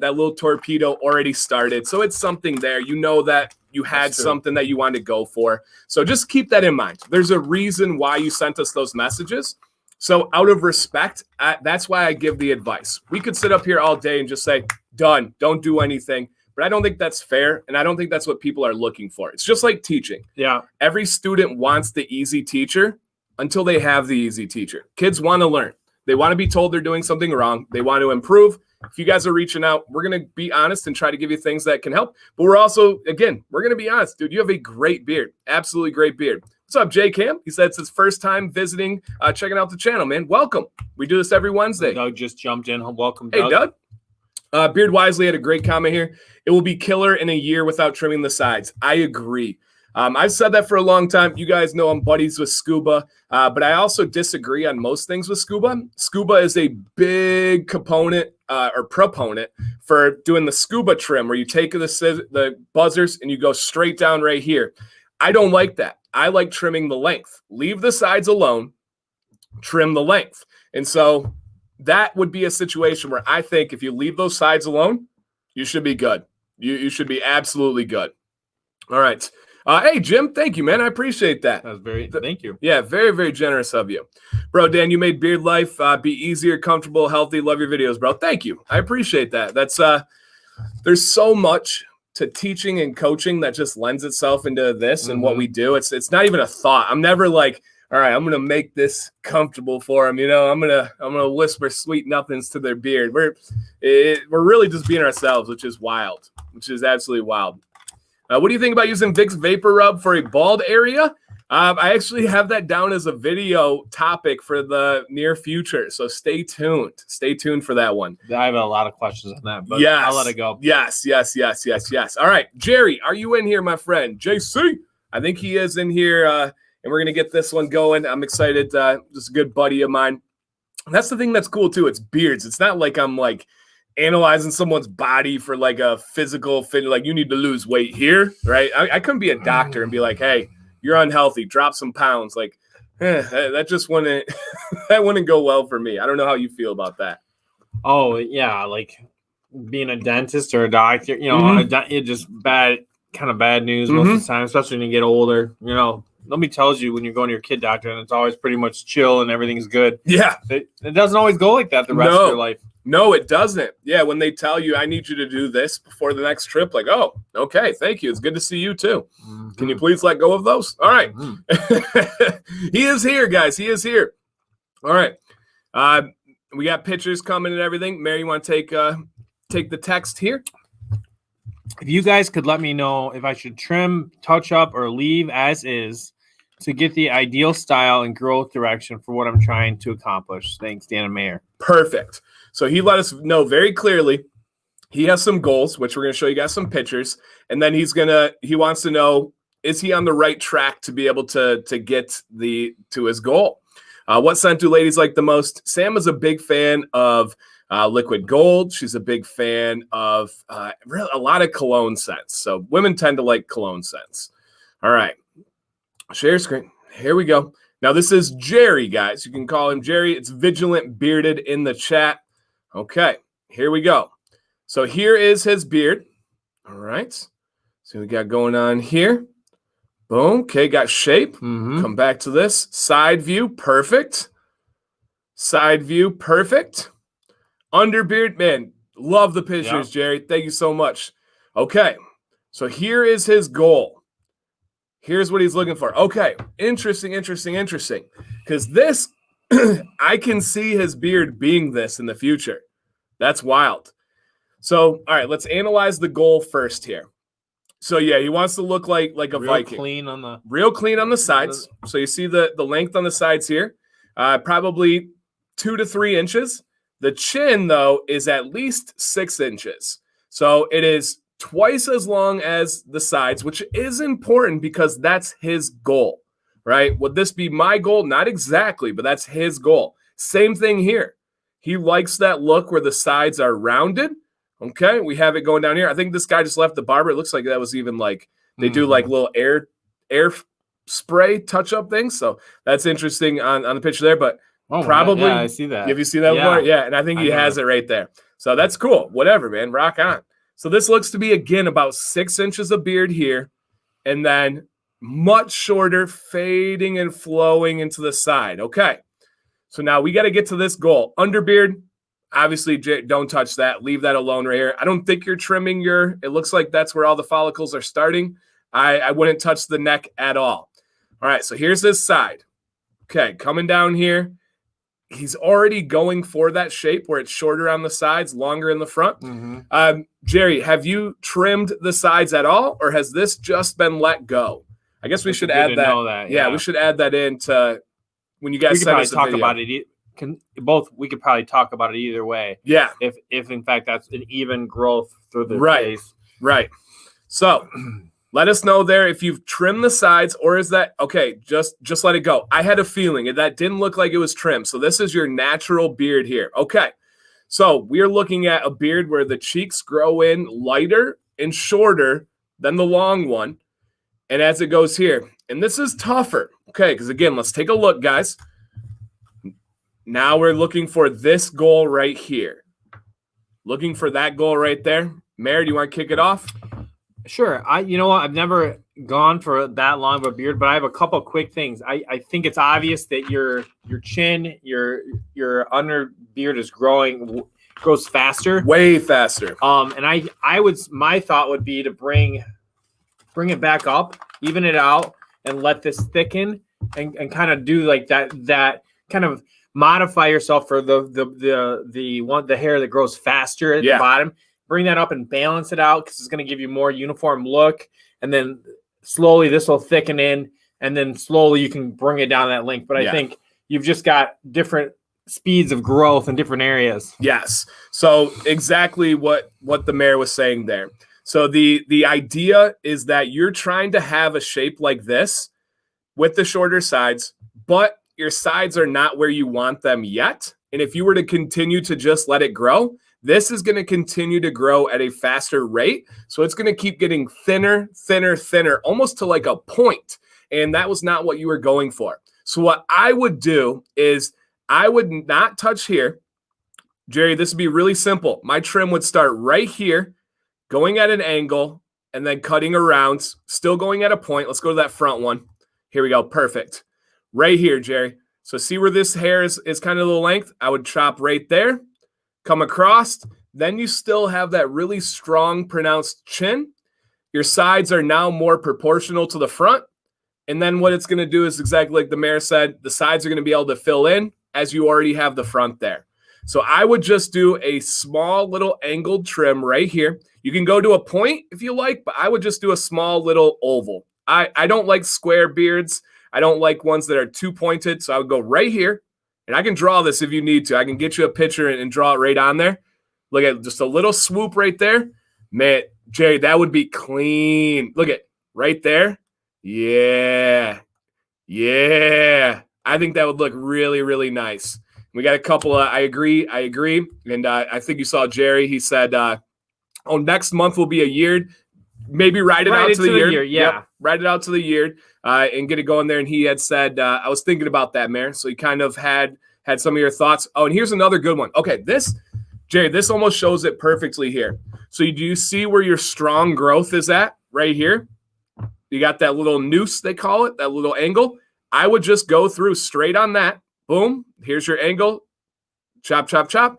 little torpedo already started. So it's something there. You know that you had something that you wanted to go for. So just keep that in mind. There's a reason why you sent us those messages. So out of respect, that's why I give the advice. We could sit up here all day and just say, done, don't do anything. but I don't think that's fair. And I don't think that's what people are looking for. It's just like teaching. Yeah. Every student wants the easy teacher until they have the easy teacher. Kids want to learn. They want to be told they're doing something wrong. They want to improve. If you guys are reaching out, we're going to be honest and try to give you things that can help. But we're also, again, we're going to be honest. Dude, you have a great beard. Absolutely great beard. What's up, Jay Cam? He said it's his first time visiting, checking out the channel, man. Welcome. We do this every Wednesday. Doug just jumped in. Welcome, Doug. Hey, Doug. Beard Wisely had a great comment here. It will be killer in a year without trimming the sides. I agree. I've said that for a long time. You guys know I'm buddies with Scuba, but I also disagree on most things with Scuba. Scuba is a big component or proponent for doing the Scuba trim, where you take the buzzers and you go straight down right here. I don't like that. I like trimming the length. Leave the sides alone, trim the length. And so that would be a situation where I think if you leave those sides alone, you should be good. You should be absolutely good. All right. Hey, Jim, thank you, man. I appreciate that. That was thank you. Yeah, very, very generous of you. Bro, Dan, you made beard life be easier, comfortable, healthy. Love your videos, bro. Thank you. I appreciate that. That's there's so much to teaching and coaching that just lends itself into this and what we do. It's not even a thought. I'm never like, all right, I'm gonna make this comfortable for them. You know, I'm gonna whisper sweet nothings to their beard. We're really just being ourselves, which is wild, which is absolutely wild. What do you think about using Vicks Vapor Rub for a bald area? I actually have that down as a video topic for the near future, so stay tuned. Stay tuned for that one. I have a lot of questions on that, but yes. I'll let it go. Yes. All right, Jerry, are you in here, my friend? JC, I think he is in here, and we're going to get this one going. I'm excited. Just a good buddy of mine. And that's the thing that's cool, too. It's beards. It's not like I'm, like, analyzing someone's body for, like, a physical fit. Like, you need to lose weight here, right? I couldn't be a doctor and be like, hey, you're unhealthy, drop some pounds. Like, that just wouldn't that wouldn't go well for me. I don't know how you feel about that. Oh yeah, like being a dentist or a doctor, you know, it's just bad news most of the time, especially when you get older. You know, nobody tells you when you're going to your kid doctor, and it's always pretty much chill and everything's good. Yeah, it doesn't always go like that the rest of your life. No, it doesn't. Yeah, when they tell you, I need you to do this before the next trip, like, oh, okay, thank you. It's good to see you too. Can you please let go of those? All right. He is here, guys. He is here. All right. We got pictures coming and everything. Mary, you want to take the text here? If you guys could let me know if I should trim, touch up, or leave as is to get the ideal style and growth direction for what I'm trying to accomplish. Thanks, Dan and Mayor. Perfect. So he let us know very clearly he has some goals, which we're going to show you guys some pictures. And then he wants to know, is he on the right track to be able to get to his goal? What scent do ladies like the most? Sam is a big fan of liquid gold. She's a big fan of a lot of cologne scents. So women tend to like cologne scents. All right. Share screen. Here we go. Now this is Jerry, guys. You can call him Jerry. It's Vigilant Bearded in the chat. Okay, here we go. So here is his beard. All right. So we got going on here. Boom. Okay, got shape. Come back to this. Side view. Perfect. Side view. Perfect. Underbeard. Man, love the pictures, Jerry. Thank you so much. Okay, so here is his goal. Here's what he's looking for. Okay, interesting. Because this, I can see his beard being this in the future. That's wild. So, all right, let's analyze the goal first here. So, yeah, he wants to look like a Viking. Real clean on the sides. So you see the length on the sides here. Probably 2 to 3 inches. The chin, though, is at least 6 inches. So it is twice as long as the sides, which is important because that's his goal, right? Would this be my goal? Not exactly, but that's his goal. Same thing here. He likes that look where the sides are rounded. Okay, we have it going down here. I think this guy just left the barber. It looks like that was even like they do like little air spray touch-up things. So that's interesting on the picture there. But probably, yeah, I see that. Have you seen that before? Yeah, and I think he has it right there. So that's cool. Whatever, man. Rock on. So this looks to be, again, about 6 inches of beard here, and then much shorter, fading and flowing into the side. Okay. So now we got to get to this goal. Underbeard, Obviously, don't touch that. Leave that alone right here. I don't think you're trimming it looks like that's where all the follicles are starting. I wouldn't touch the neck at all. All right, so here's this side. Okay, coming down here. He's already going for that shape where it's shorter on the sides, longer in the front. Mm-hmm. Jerry, have you trimmed the sides at all, or has this just been let go? I guess we should add that. Yeah, we should add that in to when you guys send us a video. About it. We could probably talk about it either way. Yeah. If in fact that's an even growth through the face. Right. So let us know there if you've trimmed the sides, or is that okay? Just let it go. I had a feeling that didn't look like it was trimmed. So this is your natural beard here. Okay. So we're looking at a beard where the cheeks grow in lighter and shorter than the long one. And as it goes here, and this is tougher. Okay. Because again, let's take a look, guys. Now we're looking for this goal right here. Looking for that goal right there. Mayor, do you want to kick it off? Sure. You know what? I've never gone for that long of a beard, but I have a couple quick things. I think it's obvious that your chin, your under beard grows faster. Way faster. And my thought would be to bring it back up, even it out, and let this thicken and kind of do like that kind of modify yourself for the hair that grows faster at the bottom. Bring that up and balance it out because it's going to give you more uniform look. And then slowly this will thicken in, and then slowly you can bring it down that length. But I think you've just got different speeds of growth in different areas. Yes. So exactly what the mayor was saying there. So the idea is that you're trying to have a shape like this with the shorter sides, but your sides are not where you want them yet. And if you were to continue to just let it grow, this is going to continue to grow at a faster rate. So it's going to keep getting thinner, thinner, thinner, almost to like a point. And that was not what you were going for. So what I would do is I would not touch here. Jerry, this would be really simple. My trim would start right here, going at an angle, and then cutting around, still going at a point. Let's go to that front one. Here we go. Perfect. Right here, Jerry. So see where this hair is kind of the length? I would chop right there. Come across, then you still have that really strong, pronounced chin. Your sides are now more proportional to the front. And then what it's going to do is exactly like the mayor said, the sides are going to be able to fill in as you already have the front there. So I would just do a small little angled trim right here. You can go to a point if you like, but I would just do a small little oval. I don't like square beards. I don't like ones that are too pointed. So I would go right here. And I can draw this if you need to. I can get you a picture and draw it right on there. Look at just a little swoop right there. Man, Jerry, that would be clean. Look at right there. Yeah. I think that would look really, really nice. We got a couple of, I agree. And I think you saw Jerry. He said, next month will be a year. Maybe ride it out to the year. Yep, ride it out to the year and get it going there. And he had said, I was thinking about that, Mayor. So he kind of had some of your thoughts. Oh, and here's another good one. Okay, Jerry, this almost shows it perfectly here. So do you see where your strong growth is at right here? You got that little noose, they call it, that little angle. I would just go through straight on that. Boom. Here's your angle. Chop, chop, chop.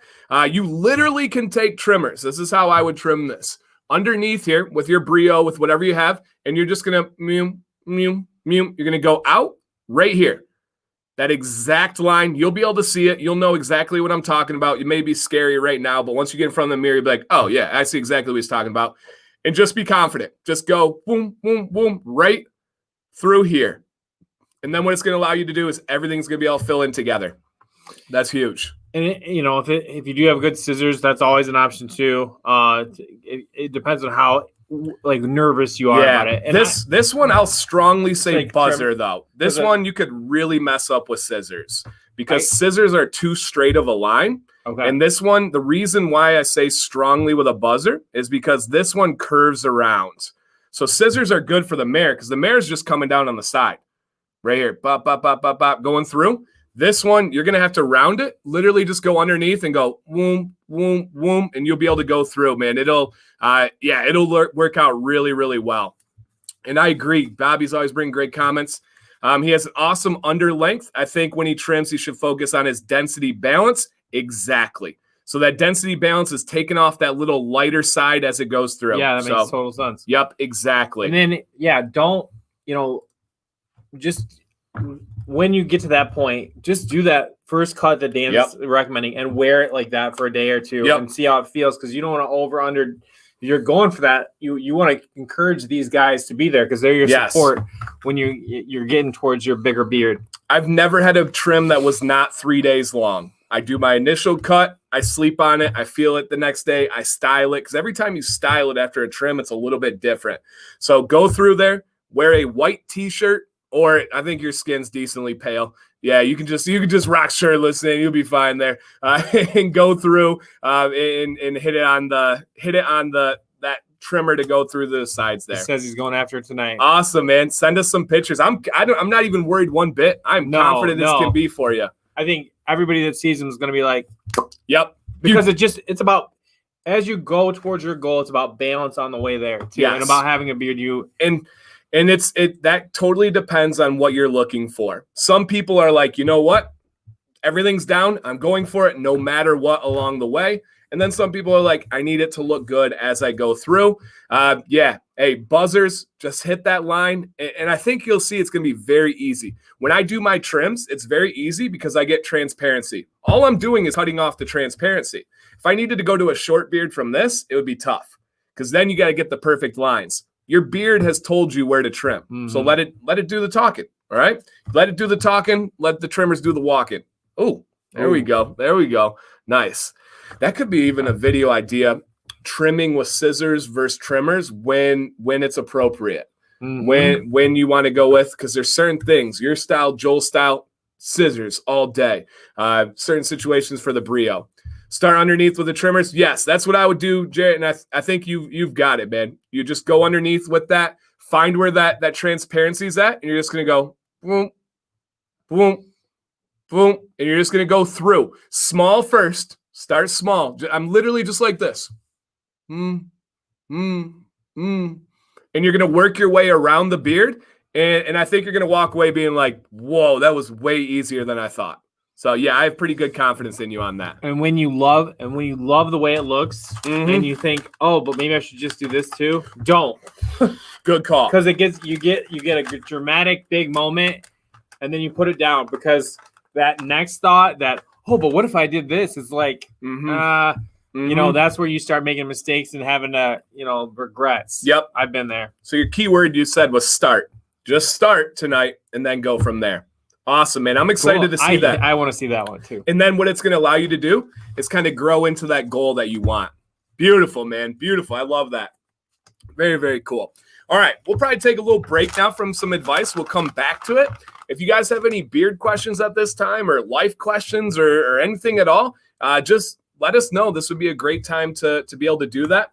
You literally can take trimmers. This is how I would trim this. Underneath here with your brio, with whatever you have, and you're just going to you're going to go out right here. That exact line, you'll be able to see it. You'll know exactly what I'm talking about. You may be scary right now, but once you get in front of the mirror, you'll be like, oh, yeah, I see exactly what he's talking about. And just be confident. Just go boom, boom, boom, right through here. And then what it's going to allow you to do is everything's going to be able to fill in together. That's huge. And if you do have good scissors, that's always an option too. It depends on how nervous you are about it. And this one I'll strongly say buzzer though. This one you could really mess up with scissors because scissors are too straight of a line. Okay. And this one, the reason why I say strongly with a buzzer is because this one curves around. So scissors are good for the mare because the mare is just coming down on the side. Right here, bop, bop, bop, bop, bop, going through. This one, you're going to have to round it, literally just go underneath and go whoom, whoom, whoom, and you'll be able to go through, man. It'll work out really, really well. And I agree. Bobby's always bringing great comments. He has an awesome under length. I think when he trims, he should focus on his density balance. Exactly. So that density balance is taking off that little lighter side as it goes through. Yeah, that makes total sense. Yep, exactly. And then, yeah, don't, just when you get to that point, just do that first cut that Dan's recommending and wear it like that for a day or two and see how it feels, because you don't want to over-under. You're going for that. You want to encourage these guys to be there because they're your support when you're getting towards your bigger beard. I've never had a trim that was not 3 days long. I do my initial cut, I sleep on it, I feel it the next day, I style it, because every time you style it after a trim, it's a little bit different. So go through there, wear a white t-shirt, or I think your skin's decently pale. Yeah, you can just rock shirtless and you'll be fine there. And go through and hit it on that trimmer to go through the sides there. He says he's going after it tonight. Awesome, man. Send us some pictures. I'm not even worried one bit. I'm confident this can be for you. I think everybody that sees him is going to be like, yep. Because it's about, as you go towards your goal, it's about balance on the way there too, and about having a beard. And that totally depends on what you're looking for. Some people are like, you know what? Everything's down. I'm going for it no matter what along the way. And then some people are like, I need it to look good as I go through. Hey, buzzers, just hit that line. And I think you'll see it's going to be very easy. When I do my trims, it's very easy because I get transparency. All I'm doing is cutting off the transparency. If I needed to go to a short beard from this, it would be tough because then you got to get the perfect lines. Your beard has told you where to trim. Mm-hmm. So let it do the talking. All right. Let it do the talking. Let the trimmers do the walking. Oh, there we go. There we go. Nice. That could be even a video idea. Trimming with scissors versus trimmers when it's appropriate. Mm-hmm. When you want to go with, because there's certain things, your style, Joel's style, scissors all day. Certain situations for the brio. Start underneath with the trimmers. Yes, that's what I would do, Jarrett. And I think you've got it, man. You just go underneath with that. Find where that transparency is at, and you're just gonna go boom, boom, boom, and you're just gonna go through. Small first. Start small. I'm literally just like this. And you're gonna work your way around the beard, and I think you're gonna walk away being like, whoa, that was way easier than I thought. So yeah, I have pretty good confidence in you on that. And when you love the way it looks, and you think, oh, but maybe I should just do this too. Don't. Good call. Because you get a dramatic big moment, and then you put it down because that next thought that, oh, but what if I did this? Is like, that's where you start making mistakes and having regrets. Yep, I've been there. So your key word you said was start. Just start tonight, and then go from there. Awesome, man. I'm excited to see that. I want to see that one too. And then what it's going to allow you to do is kind of grow into that goal that you want. Beautiful, man. Beautiful. I love that. Very, very cool. All right. We'll probably take a little break now from some advice. We'll come back to it. If you guys have any beard questions at this time or life questions or anything at all, just let us know. This would be a great time to be able to do that.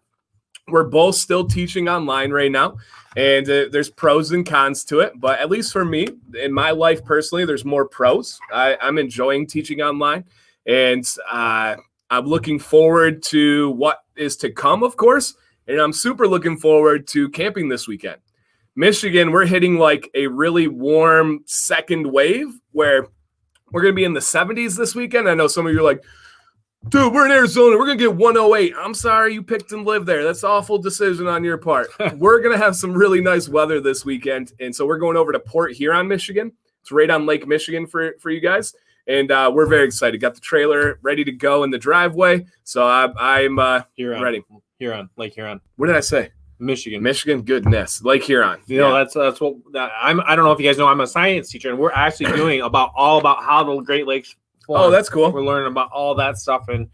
We're both still teaching online right now, and there's pros and cons to it. But at least for me, in my life personally, there's more pros. I'm enjoying teaching online, and I'm looking forward to what is to come, of course. And I'm super looking forward to camping this weekend. Michigan, we're hitting like a really warm second wave where we're going to be in the 70s this weekend. I know some of you are like, dude, we're in Arizona. We're going to get 108. I'm sorry you picked and lived there. That's an awful decision on your part. We're going to have some really nice weather this weekend. And so we're going over to Port Huron, Michigan. It's right on Lake Michigan for you guys. And we're very excited. Got the trailer ready to go in the driveway. So I'm ready. Lake Huron. What did I say? Michigan. Goodness. Lake Huron. That's what I don't know if you guys know, I'm a science teacher, and we're actually doing all about how the Great Lakes form. Oh, that's cool. We're learning about all that stuff, and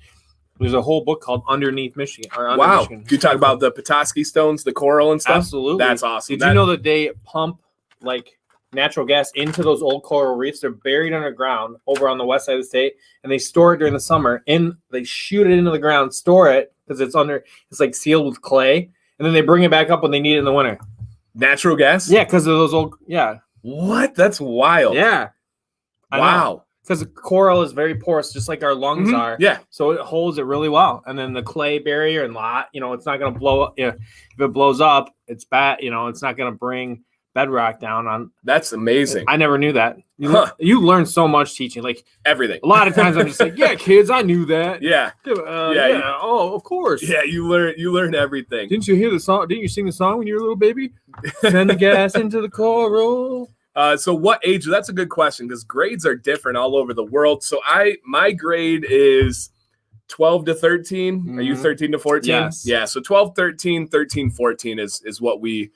there's a whole book called Underneath Michigan. Wow. Do you talk about the Petoskey stones, the coral and stuff? Absolutely. That's awesome. Did you know that they pump like natural gas into those old coral reefs? They're buried underground over on the west side of the state, and they store it during the summer. They shoot it into the ground, store it because it's like sealed with clay, and then they bring it back up when they need it in the winter. Natural gas? Yeah, because of those old. Yeah. What? That's wild. Yeah. Wow. Because coral is very porous, just like our lungs are. Yeah. So it holds it really well. And then the clay barrier and it's not going to blow up. If it blows up, it's bad. It's not going to bring bedrock down on. That's amazing. I never knew that. You learn so much teaching. Like everything. A lot of times I'm just like, yeah, kids, I knew that. Yeah. Oh, of course. Yeah, you learn everything. Didn't you hear the song? Didn't you sing the song when you were a little baby? Send the gas into the coral. So what age? That's a good question because grades are different all over the world. So my grade is 12 to 13. Mm-hmm. Are you 13 to 14? Yes. Yeah. So 12, 13, 13, 14 is what we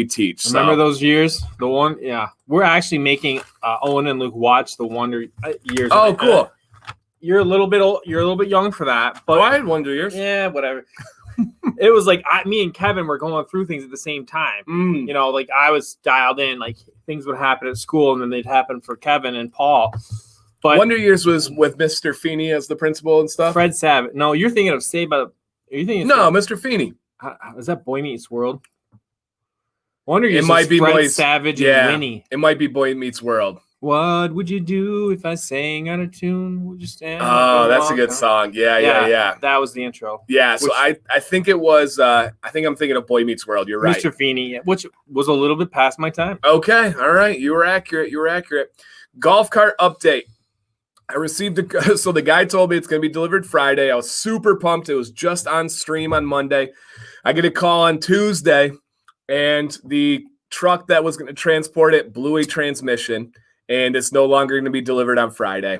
teach. Remember those years? The one, yeah. We're actually making Owen and Luke watch the Wonder Years. Oh, cool. You're a little bit young for that, but I had Wonder Years. Yeah, whatever. It was like me and Kevin were going through things at the same time. You know, like I was dialed in, like things would happen at school and then they'd happen for Kevin and Paul. But Wonder Years was with Mr. Feeney as the principal and stuff. Fred Savage. No, you're thinking of Saved by the. Are you thinking? No, Mr. Feeney. Is that Boy Meets World? Wonder Years. It might be Fred Savage and Winnie. It might be Boy Meets World. What would you do if I sang out of tune? Would you stand? Oh, that's a good song. Yeah. That was the intro. Yeah, so I think it was. I think I'm thinking of Boy Meets World. You're right. Mr. Feeney, which was a little bit past my time. Okay, all right. You were accurate. Golf cart update. I received so the guy told me it's going to be delivered Friday. I was super pumped. It was just on stream on Monday. I get a call on Tuesday, and the truck that was going to transport it blew a transmission, and it's no longer going to be delivered on Friday.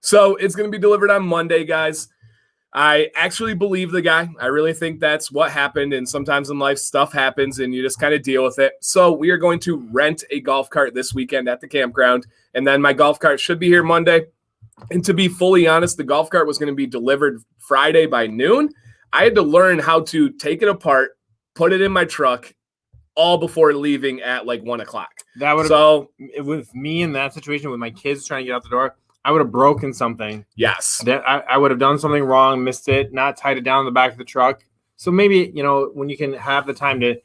So it's going to be delivered on Monday, guys. I actually believe the guy. I really think that's what happened, and sometimes in life stuff happens, and you just kind of deal with it. So we are going to rent a golf cart this weekend at the campground, and then my golf cart should be here Monday. And to be fully honest, the golf cart was going to be delivered Friday by noon. I had to learn how to take it apart, put it in my truck, all before leaving at like 1 o'clock. That would so with me in that situation with my kids trying to get out the door, I would have broken something. Yes. I would have done something wrong, missed it, not tied it down in the back of the truck. So maybe, when you can have the time to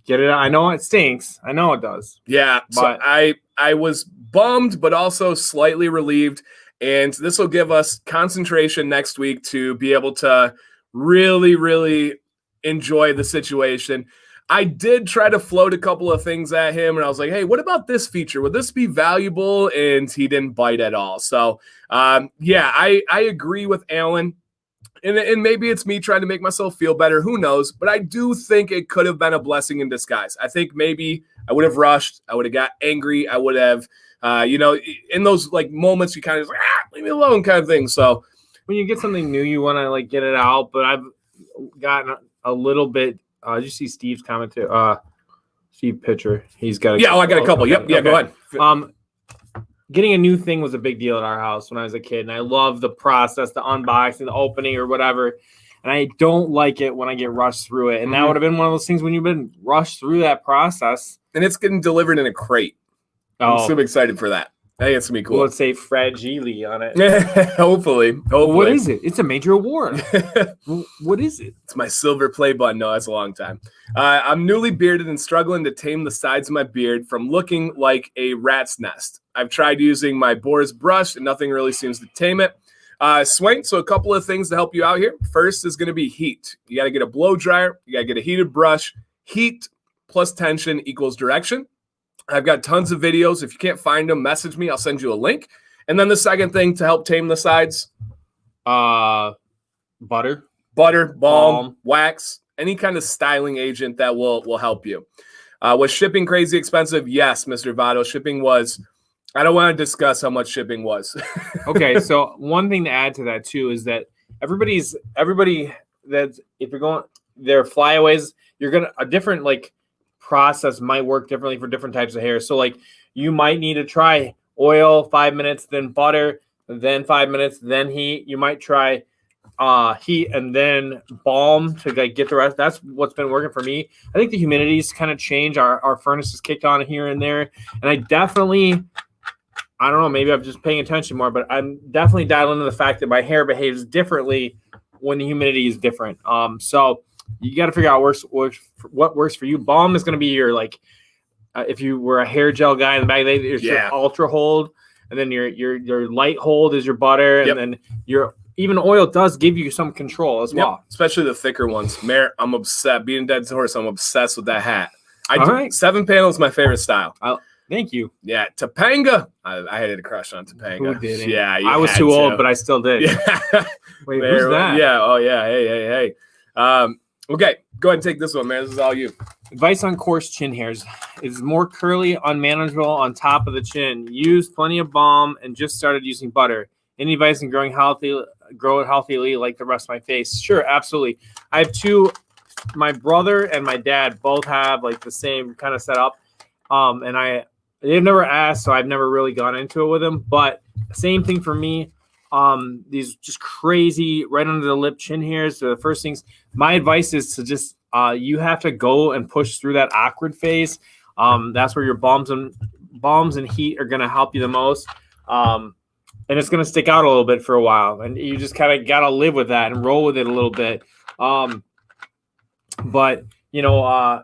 get it out. I know it stinks. I know it does. Yeah. But so I was bummed, but also slightly relieved. And this will give us concentration next week to be able to really, really enjoy the situation. I did try to float a couple of things at him, and I was like, hey, what about this feature? Would this be valuable? And he didn't bite at all. So, I agree with Alan. And maybe it's me trying to make myself feel better. Who knows? But I do think it could have been a blessing in disguise. I think maybe I would have rushed. I would have got angry. I would have, in those like moments, you kind of like, leave me alone kind of thing. So when you get something new, you want to like get it out. But I've gotten a little bit. Did you see Steve's comment too? Steve Pitcher. He's got I got a couple. Yep. Yeah, go ahead. Getting a new thing was a big deal at our house when I was a kid, and I love the process, the unboxing, the opening, or whatever. And I don't like it when I get rushed through it. And that would have been one of those things when you've been rushed through that process. And it's getting delivered in a crate. I'm super excited for that. I think it's gonna be cool. Let's say fragile on it. Hopefully. What is it? It's a major award. What is it? It's my silver play button. No, that's a long time. I'm newly bearded and struggling to tame the sides of my beard from looking like a rat's nest. I've tried using my Boar's brush and nothing really seems to tame it. Swain, so a couple of things to help you out here. First is going to be heat. You got to get a blow dryer. You got to get a heated brush. Heat plus tension equals direction. I've got tons of videos. If you can't find them, message me. I'll send you a link. And then the second thing to help tame the sides. Butter, balm, wax, any kind of styling agent that will help you. Was shipping crazy expensive? Yes, Mr. Votto. Shipping was. I don't want to discuss how much shipping was. Okay, so one thing to add to that too is that everybody that if you're going their flyaways, you're gonna a different like process might work differently for different types of hair. So like you might need to try oil 5 minutes, then butter, then 5 minutes, then heat. You might try heat and then balm to like get the rest. That's what's been working for me. I think the humidity's kind of changed. Our furnace has kicked on here and there, and I don't know, maybe I'm just paying attention more, but I'm definitely dialing into the fact that my hair behaves differently when the humidity is different. So you got to figure out what works for you. Balm is going to be your like, if you were a hair gel guy in the back, there's your ultra hold, and then your light hold is your butter, and then your even oil does give you some control as well. Especially the thicker ones. I'm obsessed. Being a dead horse, I'm obsessed with that hat. All right. 7-panel is my favorite style. Thank you. Yeah, Topanga. I had a crush on Topanga. Who didn't? Yeah, I was too old, but I still did. Yeah. Wait, who's that? Yeah. Oh, yeah. Hey. Okay, go ahead and take this one, man. This is all you. Advice on coarse chin hairs. It's more curly, unmanageable on top of the chin. Use plenty of balm and just started using butter. Any advice on grow it healthily like the rest of my face? Sure, absolutely. I have two. My brother and my dad both have like the same kind of setup. And they've never asked, so I've never really gone into it with them. But same thing for me. These just crazy right under the lip chin hairs. So the first things, my advice is to just you have to go and push through that awkward phase. That's where your balms and heat are gonna help you the most. And it's gonna stick out a little bit for a while, and you just kind of gotta live with that and roll with it a little bit. But you know,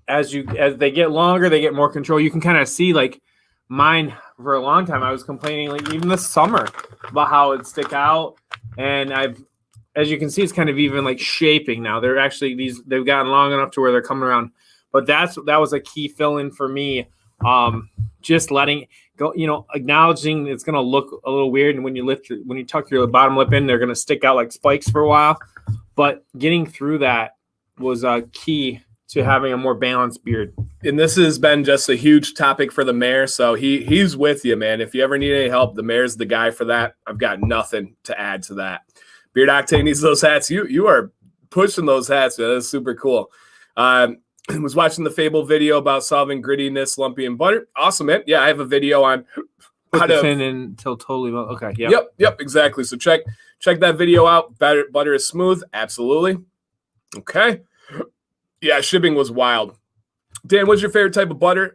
as they get longer, they get more control. You can kind of see like mine for a long time. I was complaining like even this summer about how it'd stick out, and as you can see, it's kind of even like shaping now. They're actually they've gotten long enough to where they're coming around. But that was a key fill-in for me. Just letting go, you know, acknowledging it's gonna look a little weird, and when you tuck your bottom lip in, they're gonna stick out like spikes for a while. But getting through that was key to having a more balanced beard. And this has been just a huge topic for the mayor. So he's with you, man. If you ever need any help, the mayor's the guy for that. I've got nothing to add to that. Beard Octane needs those hats. You are pushing those hats, man. That's super cool. I was watching the Fable video about solving grittiness, lumpy, and butter. Awesome, man. Yeah, I have a video on how to thin until totally okay. Yeah. Yep, exactly. So check that video out. Butter is smooth. Absolutely. Okay. Yeah, shipping was wild. Dan, what's your favorite type of butter?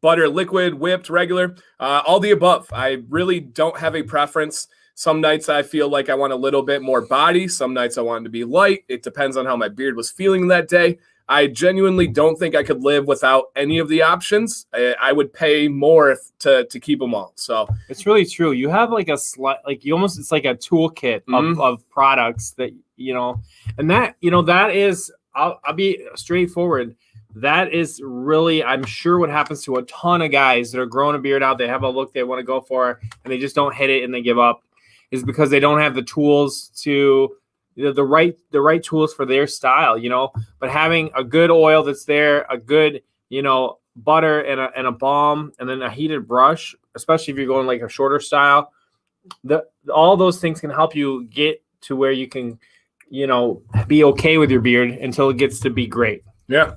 Butter, liquid, whipped, regular, all the above. I really don't have a preference. Some nights I feel like I want a little bit more body. Some nights I want it to be light. It depends on how my beard was feeling that day. I genuinely don't think I could live without any of the options. I would pay more to keep them all. So it's really true. You have like it's like a toolkit of products that, you know, and that, you know, that is, I'll be straightforward. That is really, I'm sure, what happens to a ton of guys that are growing a beard out. They have a look they want to go for, and they just don't hit it and they give up, is because they don't have the tools to the right tools for their style, you know. But having a good oil that's there, a good, you know, butter and a balm, and then a heated brush, especially if you're going like a shorter style, all those things can help you get to where you can, you know, be okay with your beard until it gets to be great. Yeah.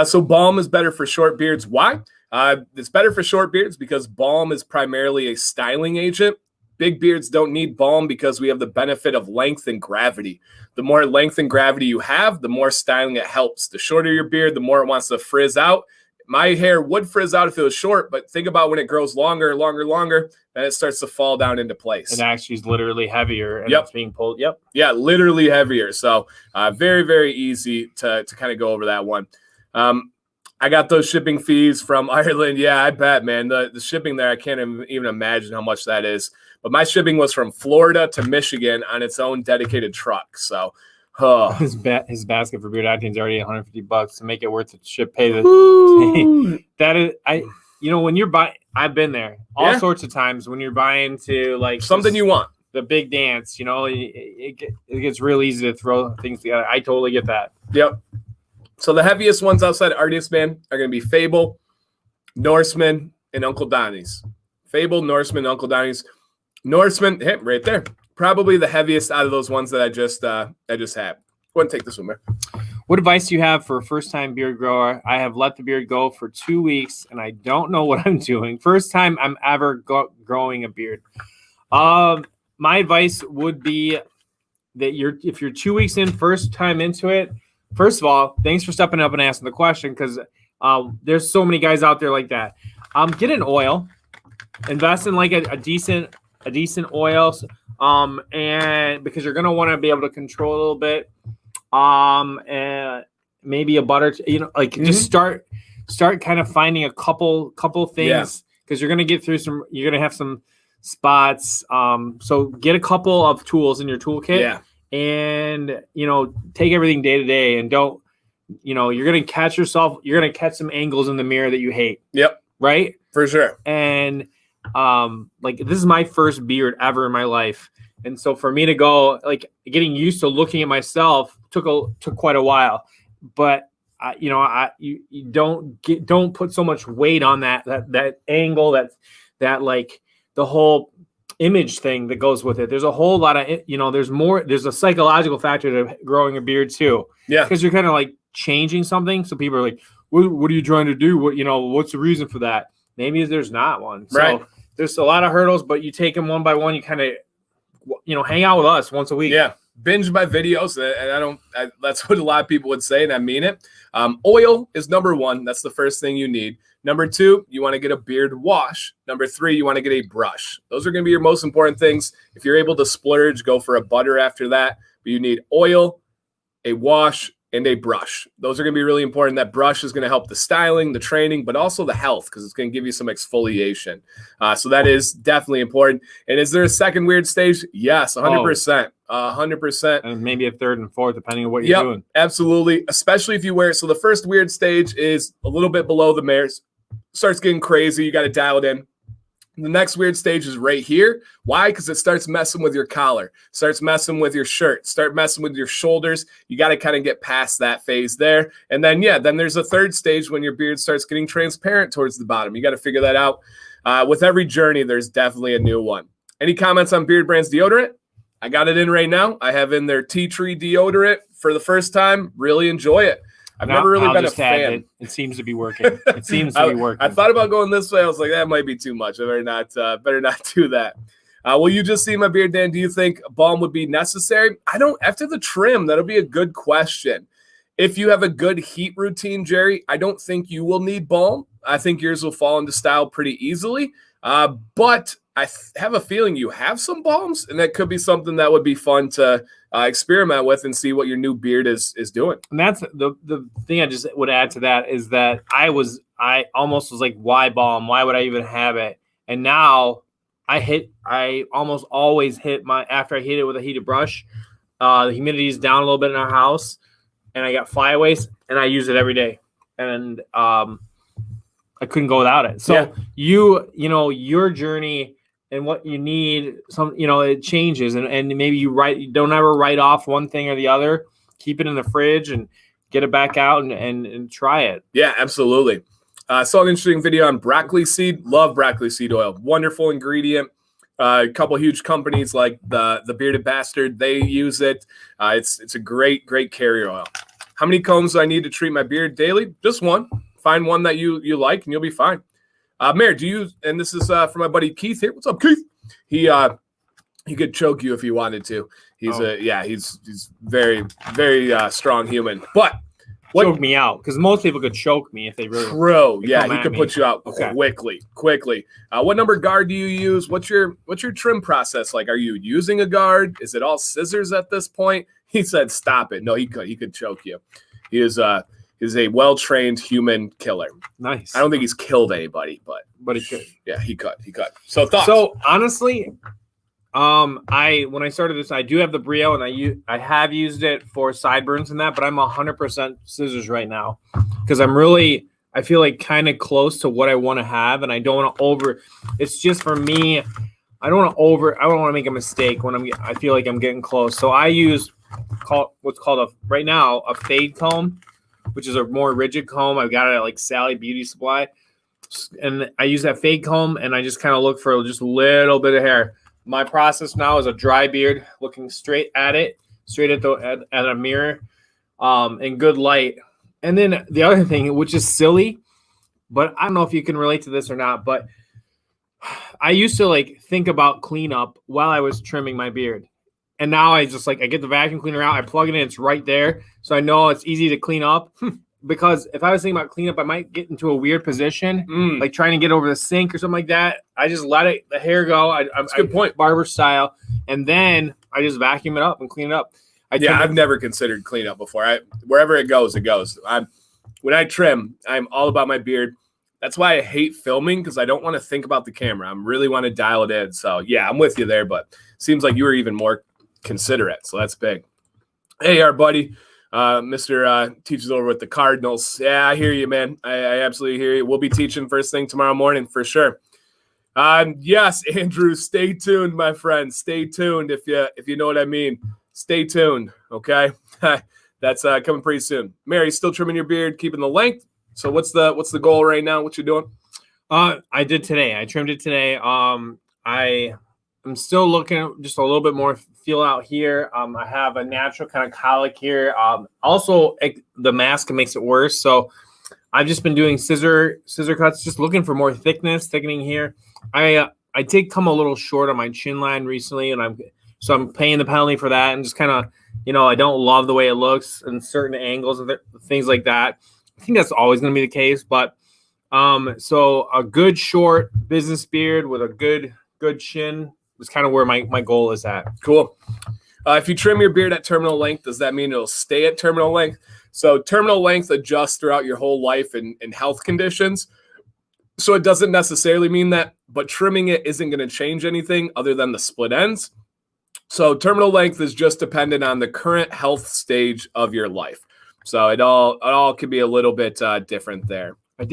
So balm is better for short beards. Why? It's better for short beards because balm is primarily a styling agent. Big beards don't need balm because we have the benefit of length and gravity. The more length and gravity you have, the more styling it helps. The shorter your beard, the more it wants to frizz out. My hair would frizz out if it was short, but think about when it grows longer, then it starts to fall down into place. It actually is literally heavier, and it's being pulled. Yep. Yeah, literally heavier. So very, very easy to kind of go over that one. I got those shipping fees from Ireland. Yeah, I bet, man. The shipping there, I can't even imagine how much that is. But my shipping was from Florida to Michigan on its own dedicated truck. So his basket for Beard Octane is already $150 to make it worth it. Should pay the that is when you're buying. I've been there all sorts of times when you're buying to like something you want. The big dance, you know, it gets real easy to throw things together. I totally get that. Yep. So the heaviest ones outside Artist Man are going to be Fable, Norseman, and Uncle Donnie's. Fable, Norseman, Uncle Donnie's. Norseman, right there. Probably the heaviest out of those ones that I just had. Go ahead and take this one, man. What advice do you have for a first-time beard grower? I have let the beard go for 2 weeks, and I don't know what I'm doing. First time I'm ever growing a beard. My advice would be that if you're 2 weeks in, first time into it, first of all, thanks for stepping up and asking the question, because there's so many guys out there like that. Get an oil, invest in like a decent oil, and because you're gonna want to be able to control a little bit, and maybe a butter, just start kind of finding a couple things, because you're gonna get through you're gonna have some spots. So get a couple of tools in your toolkit. Yeah. And take everything day to day, and don't you're going to catch yourself. You're going to catch some angles in the mirror that you hate. Yep. Right. For sure. And like this is my first beard ever in my life. And so for me to go like getting used to looking at myself took quite a while, but you don't put so much weight on that angle, that like the whole image thing that goes with it. There's a whole lot of, there's a psychological factor to growing a beard too. Yeah. Because you're kind of like changing something. So people are like, what are you trying to do? What's the reason for that? Maybe there's not one. Right. So there's a lot of hurdles, but you take them one by one. You kind of, hang out with us once a week. Yeah. Binge my videos. And that's what a lot of people would say. And I mean it. Oil is number one. That's the first thing you need. Number two, you want to get a beard wash. Number three, you want to get a brush. Those are going to be your most important things. If you're able to splurge, go for a butter after that. But you need oil, a wash, and a brush. Those are going to be really important. That brush is going to help the styling, the training, but also the health because it's going to give you some exfoliation. So that is definitely important. And is there a second weird stage? Yes, 100%. 100%. And maybe a third and fourth, depending on what you're doing. Absolutely. Especially if you wear it. So the first weird stage is a little bit below the Mayors. Starts getting crazy. You got to dial it in. The next weird stage is right here. Why? Because it starts messing with your collar, starts messing with your shirt, start messing with your shoulders. You got to kind of get past that phase there. And then, then there's a third stage when your beard starts getting transparent towards the bottom. You got to figure that out. With every journey, there's definitely a new one. Any comments on Beard Brand's deodorant? I got it in right now. I have in their tea tree deodorant for the first time. Really enjoy it. I've never really been a fan. It seems to be working. It seems to be working. I thought about going this way. I was like, that might be too much. I better not do that. Well, you just see my beard, Dan. Do you think balm would be necessary? I don't. After the trim, that'll be a good question. If you have a good heat routine, Jerry, I don't think you will need balm. I think yours will fall into style pretty easily. But I have a feeling you have some balms, and that could be something that would be fun to experiment with and see what your new beard is doing. And that's the thing I just would add to that is that I almost was like, why balm? Why would I even have it? And now I almost always hit after I hit it with a heated brush, the humidity is down a little bit in our house, and I got flyaways, and I use it every day. And I couldn't go without it. So your journey and what you need, it changes, and maybe you don't ever write off one thing or the other. Keep it in the fridge and get it back out and try it. Yeah, absolutely. Saw an interesting video on broccoli seed. Love broccoli seed oil. Wonderful ingredient. A couple huge companies like the Bearded Bastard, they use it. It's a great carrier oil. How many combs do I need to treat my beard daily? Just one. Find one that you like, and you'll be fine. Mayor, do you? And this is from my buddy Keith here. What's up, Keith? He could choke you if he wanted to. He's very strong human. But choke me out, because most people could choke me if they really. True. Yeah, he could put you out quickly. What number guard do you use? What's your trim process like? Are you using a guard? Is it all scissors at this point? He said, "Stop it." No, he could choke you. He is a well-trained human killer. Nice. I don't think he's killed anybody, but he could. Yeah, he could. So thoughts? So honestly, when I started this, I do have the Brio, and I have used it for sideburns and that, but I'm 100% scissors right now because I feel like kind of close to what I want to have, and I don't want to it's just for me, I don't want to make a mistake when I feel like I'm getting close. So I use what's called right now a fade comb, which is a more rigid comb. I've got it at like Sally Beauty Supply, and I use that fade comb, and I just kind of look for just a little bit of hair. My process now is a dry beard, looking straight at a mirror, in good light. And then the other thing, which is silly, but I don't know if you can relate to this or not, but I used to think about cleanup while I was trimming my beard. And now I just I get the vacuum cleaner out, I plug it in, it's right there. So I know it's easy to clean up. Because if I was thinking about cleanup, I might get into a weird position, like trying to get over the sink or something like that. I just let the hair go. That's a good point, barber style. And then I just vacuum it up and clean it up. I've never considered cleanup before. Wherever it goes, it goes. When I trim, I'm all about my beard. That's why I hate filming, because I don't want to think about the camera. I really want to dial it in. So, yeah, I'm with you there, but seems like you were even more considerate. So that's big. Hey, our buddy. Mr. teaches over with the Cardinals. Yeah, I hear you, man. I absolutely hear you. We'll be teaching first thing tomorrow morning for sure. Yes, Andrew, stay tuned, my friend. Stay tuned if you know what I mean. Stay tuned, okay? That's coming pretty soon. Mary, still trimming your beard, keeping the length. So what's the goal right now? What you doing? I did today. I trimmed it today. I'm still looking just a little bit more feel out here. I have a natural kind of colic here. Also, the mask makes it worse. So I've just been doing scissor cuts, just looking for more thickening here. I did come a little short on my chin line recently, and I'm paying the penalty for that, and just kind of, I don't love the way it looks in certain angles and things like that. I think that's always going to be the case, but so a good short business beard with a good chin is kind of where my goal is at. Cool. If you trim your beard at terminal length, does that mean it'll stay at terminal length? So terminal length adjusts throughout your whole life in health conditions. So it doesn't necessarily mean that, but trimming it isn't going to change anything other than the split ends. So terminal length is just dependent on the current health stage of your life. So it all could be a little bit different there. I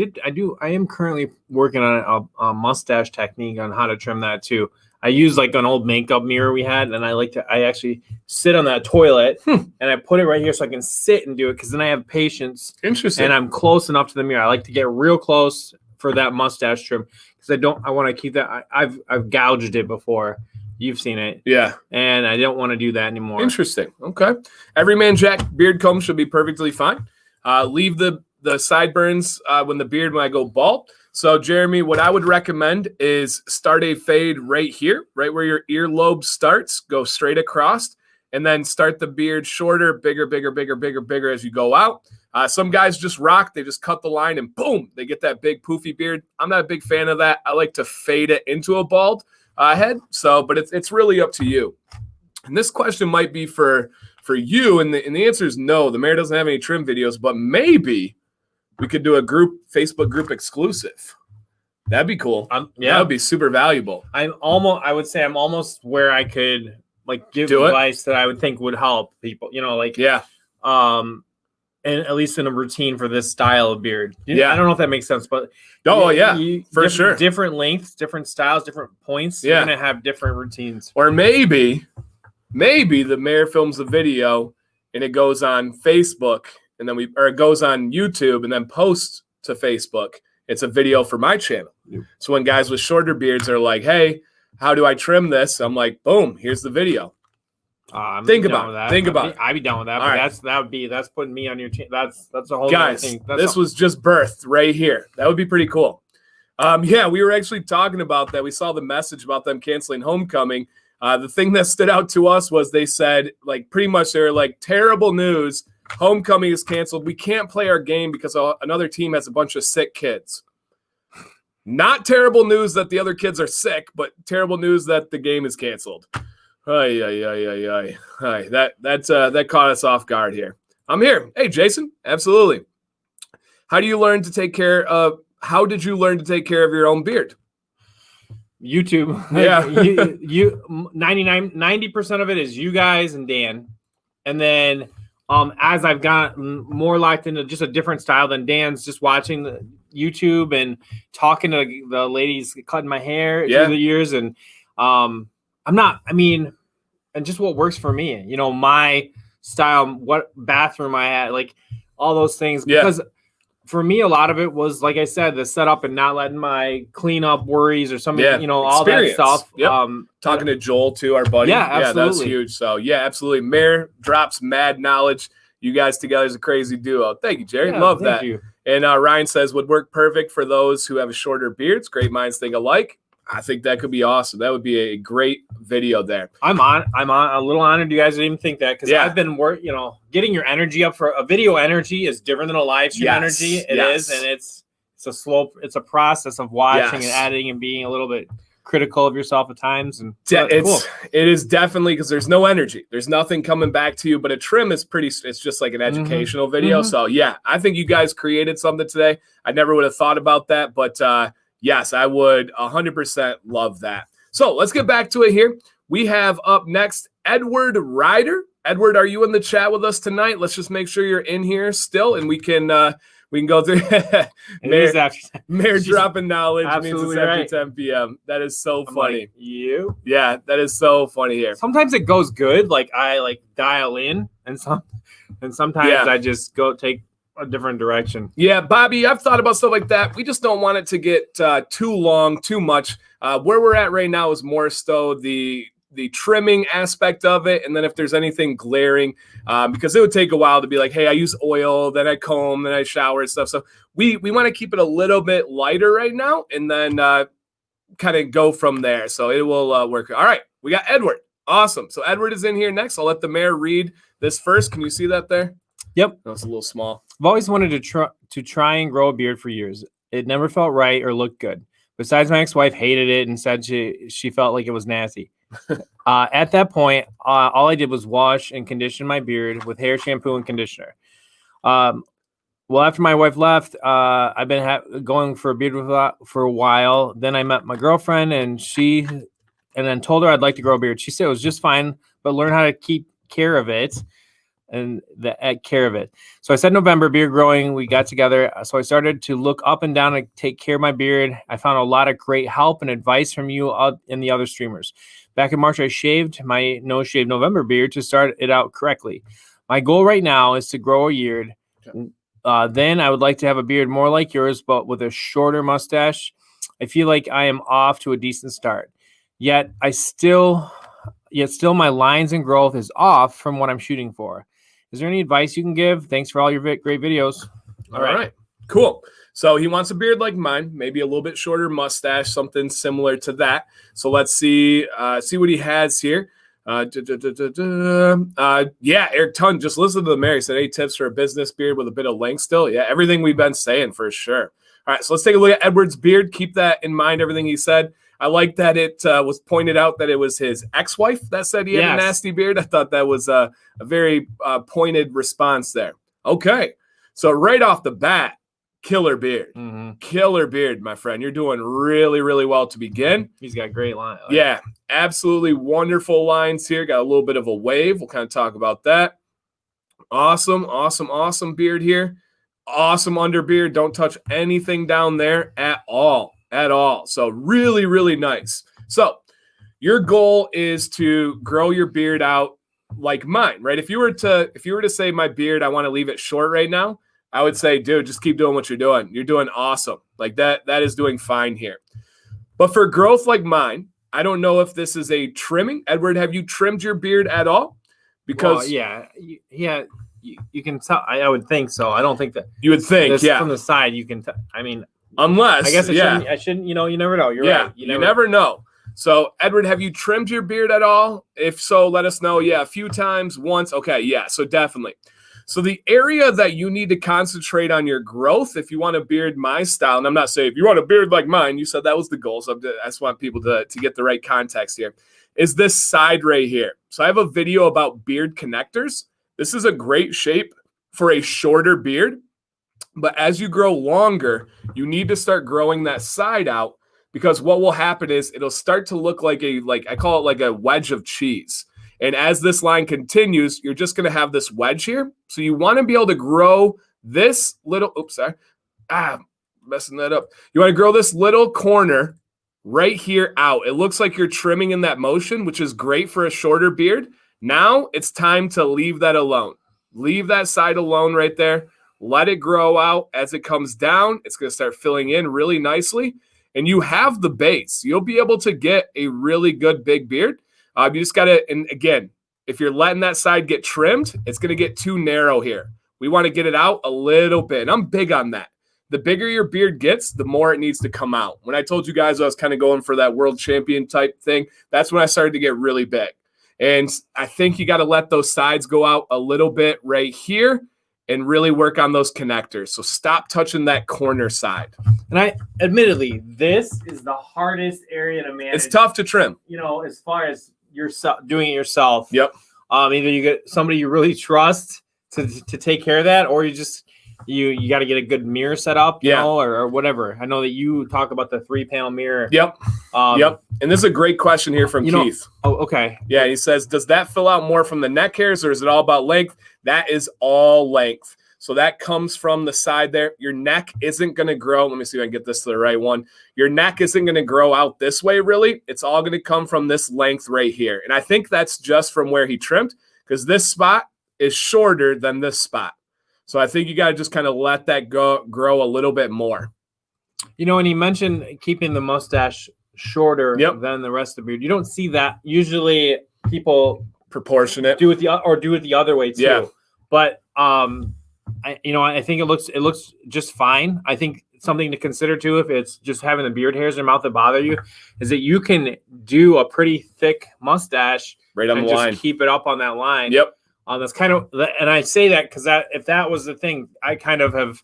am currently working on a mustache technique on how to trim that too. I use like an old makeup mirror we had, and I actually sit on that toilet and I put it right here so I can sit and do it, because then I have patience. Interesting. And I'm close enough to the mirror. I like to get real close for that mustache trim, because I want to keep that. I've gouged it before. You've seen it. Yeah. And I don't want to do that anymore. Interesting. Okay. Everyman Jack beard comb should be perfectly fine. Leave the sideburns when I go bald. So, Jeremy, what I would recommend is start a fade right here, right where your earlobe starts. Go straight across, and then start the beard shorter, bigger as you go out. Some guys just rock. They just cut the line, and boom, they get that big poofy beard. I'm not a big fan of that. I like to fade it into a bald head. So, but it's really up to you. And this question might be for you, and the answer is no. The mayor doesn't have any trim videos, but maybe we could do a Facebook group exclusive. That'd be cool. Yeah, that would be super valuable. I would say I'm almost where I could like give advice that I would think would help people. And at least in a routine for this style of beard. I don't know if that makes sense, but for sure. Different lengths, different styles, different points. You're gonna have different routines. Or maybe the mayor films a video and it goes on Facebook, and then it goes on YouTube and then posts to Facebook. It's a video for my channel. Yep. So when guys with shorter beards are like, "Hey, how do I trim this?" I'm like, "Boom, here's the video." Think about it. I'd be down with that. But that's putting me on your team. That's a whole guys. Thing. This was just birthed right here. That would be pretty cool. We were actually talking about that. We saw the message about them canceling homecoming. The thing that stood out to us was they said, like, pretty much they were like, terrible news. Homecoming is canceled. We can't play our game because another team has a bunch of sick kids. Not terrible news that the other kids are sick, but terrible news that the game is canceled. That caught us off guard here. I'm here. Hey, Jason. Absolutely. How did you learn to take care of your own beard? YouTube. Yeah. you 90% of it is you guys and Dan. And then as I've gotten more locked into just a different style than Dan's, just watching the YouTube and talking to the ladies cutting my hair through the years. And and just what works for me, my style, what bathroom I had, like all those things. Because for me, a lot of it was, like I said, the setup and not letting my cleanup worries or something, all that stuff. Yep. Talking to Joel too, our buddy. Yeah, absolutely. That's huge. So absolutely. Mayor drops mad knowledge. You guys together is a crazy duo. Thank you, Jerry. Love that. You. And Ryan says would work perfect for those who have shorter beards. Great minds think alike. I think that could be awesome. That would be a great video there. I'm a little honored you guys didn't even think that, because I've been getting your energy up for a video. Energy is different than a live stream energy. It is, and it's a process of watching and editing and being a little bit critical of yourself at times. And it is definitely, because there's no energy. There's nothing coming back to you, but a trim is it's just like an educational video. So I think you guys created something today. I never would have thought about that, but yes, I would 100% love that. So let's get back to it here. We have up next Edward Ryder. Edward, are you in the chat with us tonight? Let's just make sure you're in here still, and we can go through. Mayor dropping knowledge means it's after 10 p.m. That is so funny. Like, you? Yeah, that is so funny here. Sometimes it goes good. Like I dial in, and sometimes I just go take a different direction. Yeah, Bobby, I've thought about stuff like that. We just don't want it to get too long, too much. Where we're at right now is more so the trimming aspect of it, and then if there's anything glaring, because it would take a while to be like, hey, I use oil, then I comb, then I shower and stuff. So we want to keep it a little bit lighter right now, and then kind of go from there. So it will work. All right, we got Edward. Awesome. So Edward is in here next. I'll let the mayor read this first. Can you see that there? Yep. No, it's a little small. I've always wanted to try and grow a beard for years. It never felt right or looked good. Besides, my ex-wife hated it and said she felt like it was nasty. At that point, all I did was wash and condition my beard with hair shampoo and conditioner. Well, after my wife left, I've been going for a beard for a while. Then I met my girlfriend, and then told her I'd like to grow a beard. She said it was just fine, but learn how to keep care of it. So I said November, beard growing. We got together. So I started to look up and down and take care of my beard. I found a lot of great help and advice from you and the other streamers. Back in March, I shaved my no-shave November beard to start it out correctly. My goal right now is to grow a beard. Then I would like to have a beard more like yours, but with a shorter mustache. I feel like I am off to a decent start. Yet still my lines and growth is off from what I'm shooting for. Is there any advice you can give? Thanks for all your great videos. All right. Cool. So he wants a beard like mine, maybe a little bit shorter mustache, something similar to that. So let's see what he has here. Eric Tun, just listen to the mayor. He said, 8 tips for a business beard with a bit of length still. Yeah, everything we've been saying for sure. All right, so let's take a look at Edward's beard. Keep that in mind, everything he said. I like that it was pointed out that it was his ex-wife that said he had a nasty beard. I thought that was a very pointed response there. Okay, so right off the bat, killer beard. Killer beard, my friend. You're doing really, really well to begin. He's got great lines. Yeah, absolutely wonderful lines here. Got a little bit of a wave. We'll kind of talk about that. Awesome, awesome, awesome beard here. Awesome underbeard. Don't touch anything down there at all. So really, really nice. So your goal is to grow your beard out like mine, right? If you were to say my beard, I want to leave it short right now, I would say, dude, just keep doing what you're doing. You're doing awesome. Like that is doing fine here. But for growth like mine, I don't know if this is a trimming. Edward, have you trimmed your beard at all? Because you can tell. I would think so. I don't think that you would think, from the side you can. I mean, unless I guess I shouldn't. You never know. You're right. You never know. So, Edward, have you trimmed your beard at all? If so, let us know. Yeah, a few times, once. Okay, yeah. So definitely. So the area that you need to concentrate on your growth, if you want a beard my style, and I'm not saying if you want a beard like mine, you said that was the goal. So I just want people to get the right context here. Is this side right here? So I have a video about beard connectors. This is a great shape for a shorter beard. But as you grow longer, you need to start growing that side out, because what will happen is it'll start to look like I call it like a wedge of cheese. And as this line continues, you're just going to have this wedge here. So you want to be able to grow this little, messing that up. You want to grow this little corner right here out. It looks like you're trimming in that motion, which is great for a shorter beard. Now it's time to leave that alone. Leave that side alone right there. Let it grow out. As it comes down, it's going to start filling in really nicely. And you have the base. You'll be able to get a really good big beard. You just got to, and again, if you're letting that side get trimmed, it's going to get too narrow here. We want to get it out a little bit. And I'm big on that. The bigger your beard gets, the more it needs to come out. When I told you guys I was kind of going for that world champion type thing, that's when I started to get really big. And I think you got to let those sides go out a little bit right here and really work on those connectors. So stop touching that corner side. And admittedly, this is the hardest area to manage. It's tough to trim. As far as yourself doing it yourself. Yep. Either you get somebody you really trust to take care of that, or you just you got to get a good mirror set up, you Yeah. know, or whatever. I know that you talk about the 3-panel mirror. Yep. Yep. And this is a great question here from Keith. Okay. Yeah, he says, does that fill out more from the neck hairs or is it all about length? That is all length. So that comes from the side there. Your neck isn't going to grow. Let me see if I can get this to the right one. Your neck isn't going to grow out this way, really. It's all going to come from this length right here. And I think that's just from where he trimmed, because this spot is shorter than this spot. So I think you got to just kind of let that grow a little bit more. You know, and he mentioned keeping the mustache shorter than the rest of the beard. You don't see that. Usually people proportionate do it the other way too. Yeah. But I think it looks just fine. I think something to consider too, if it's just having the beard hairs in your mouth that bother you, is that you can do a pretty thick mustache right on the line. Just keep it up on that line. Yep. That's kind of, and I say that because if that was the thing, I kind of have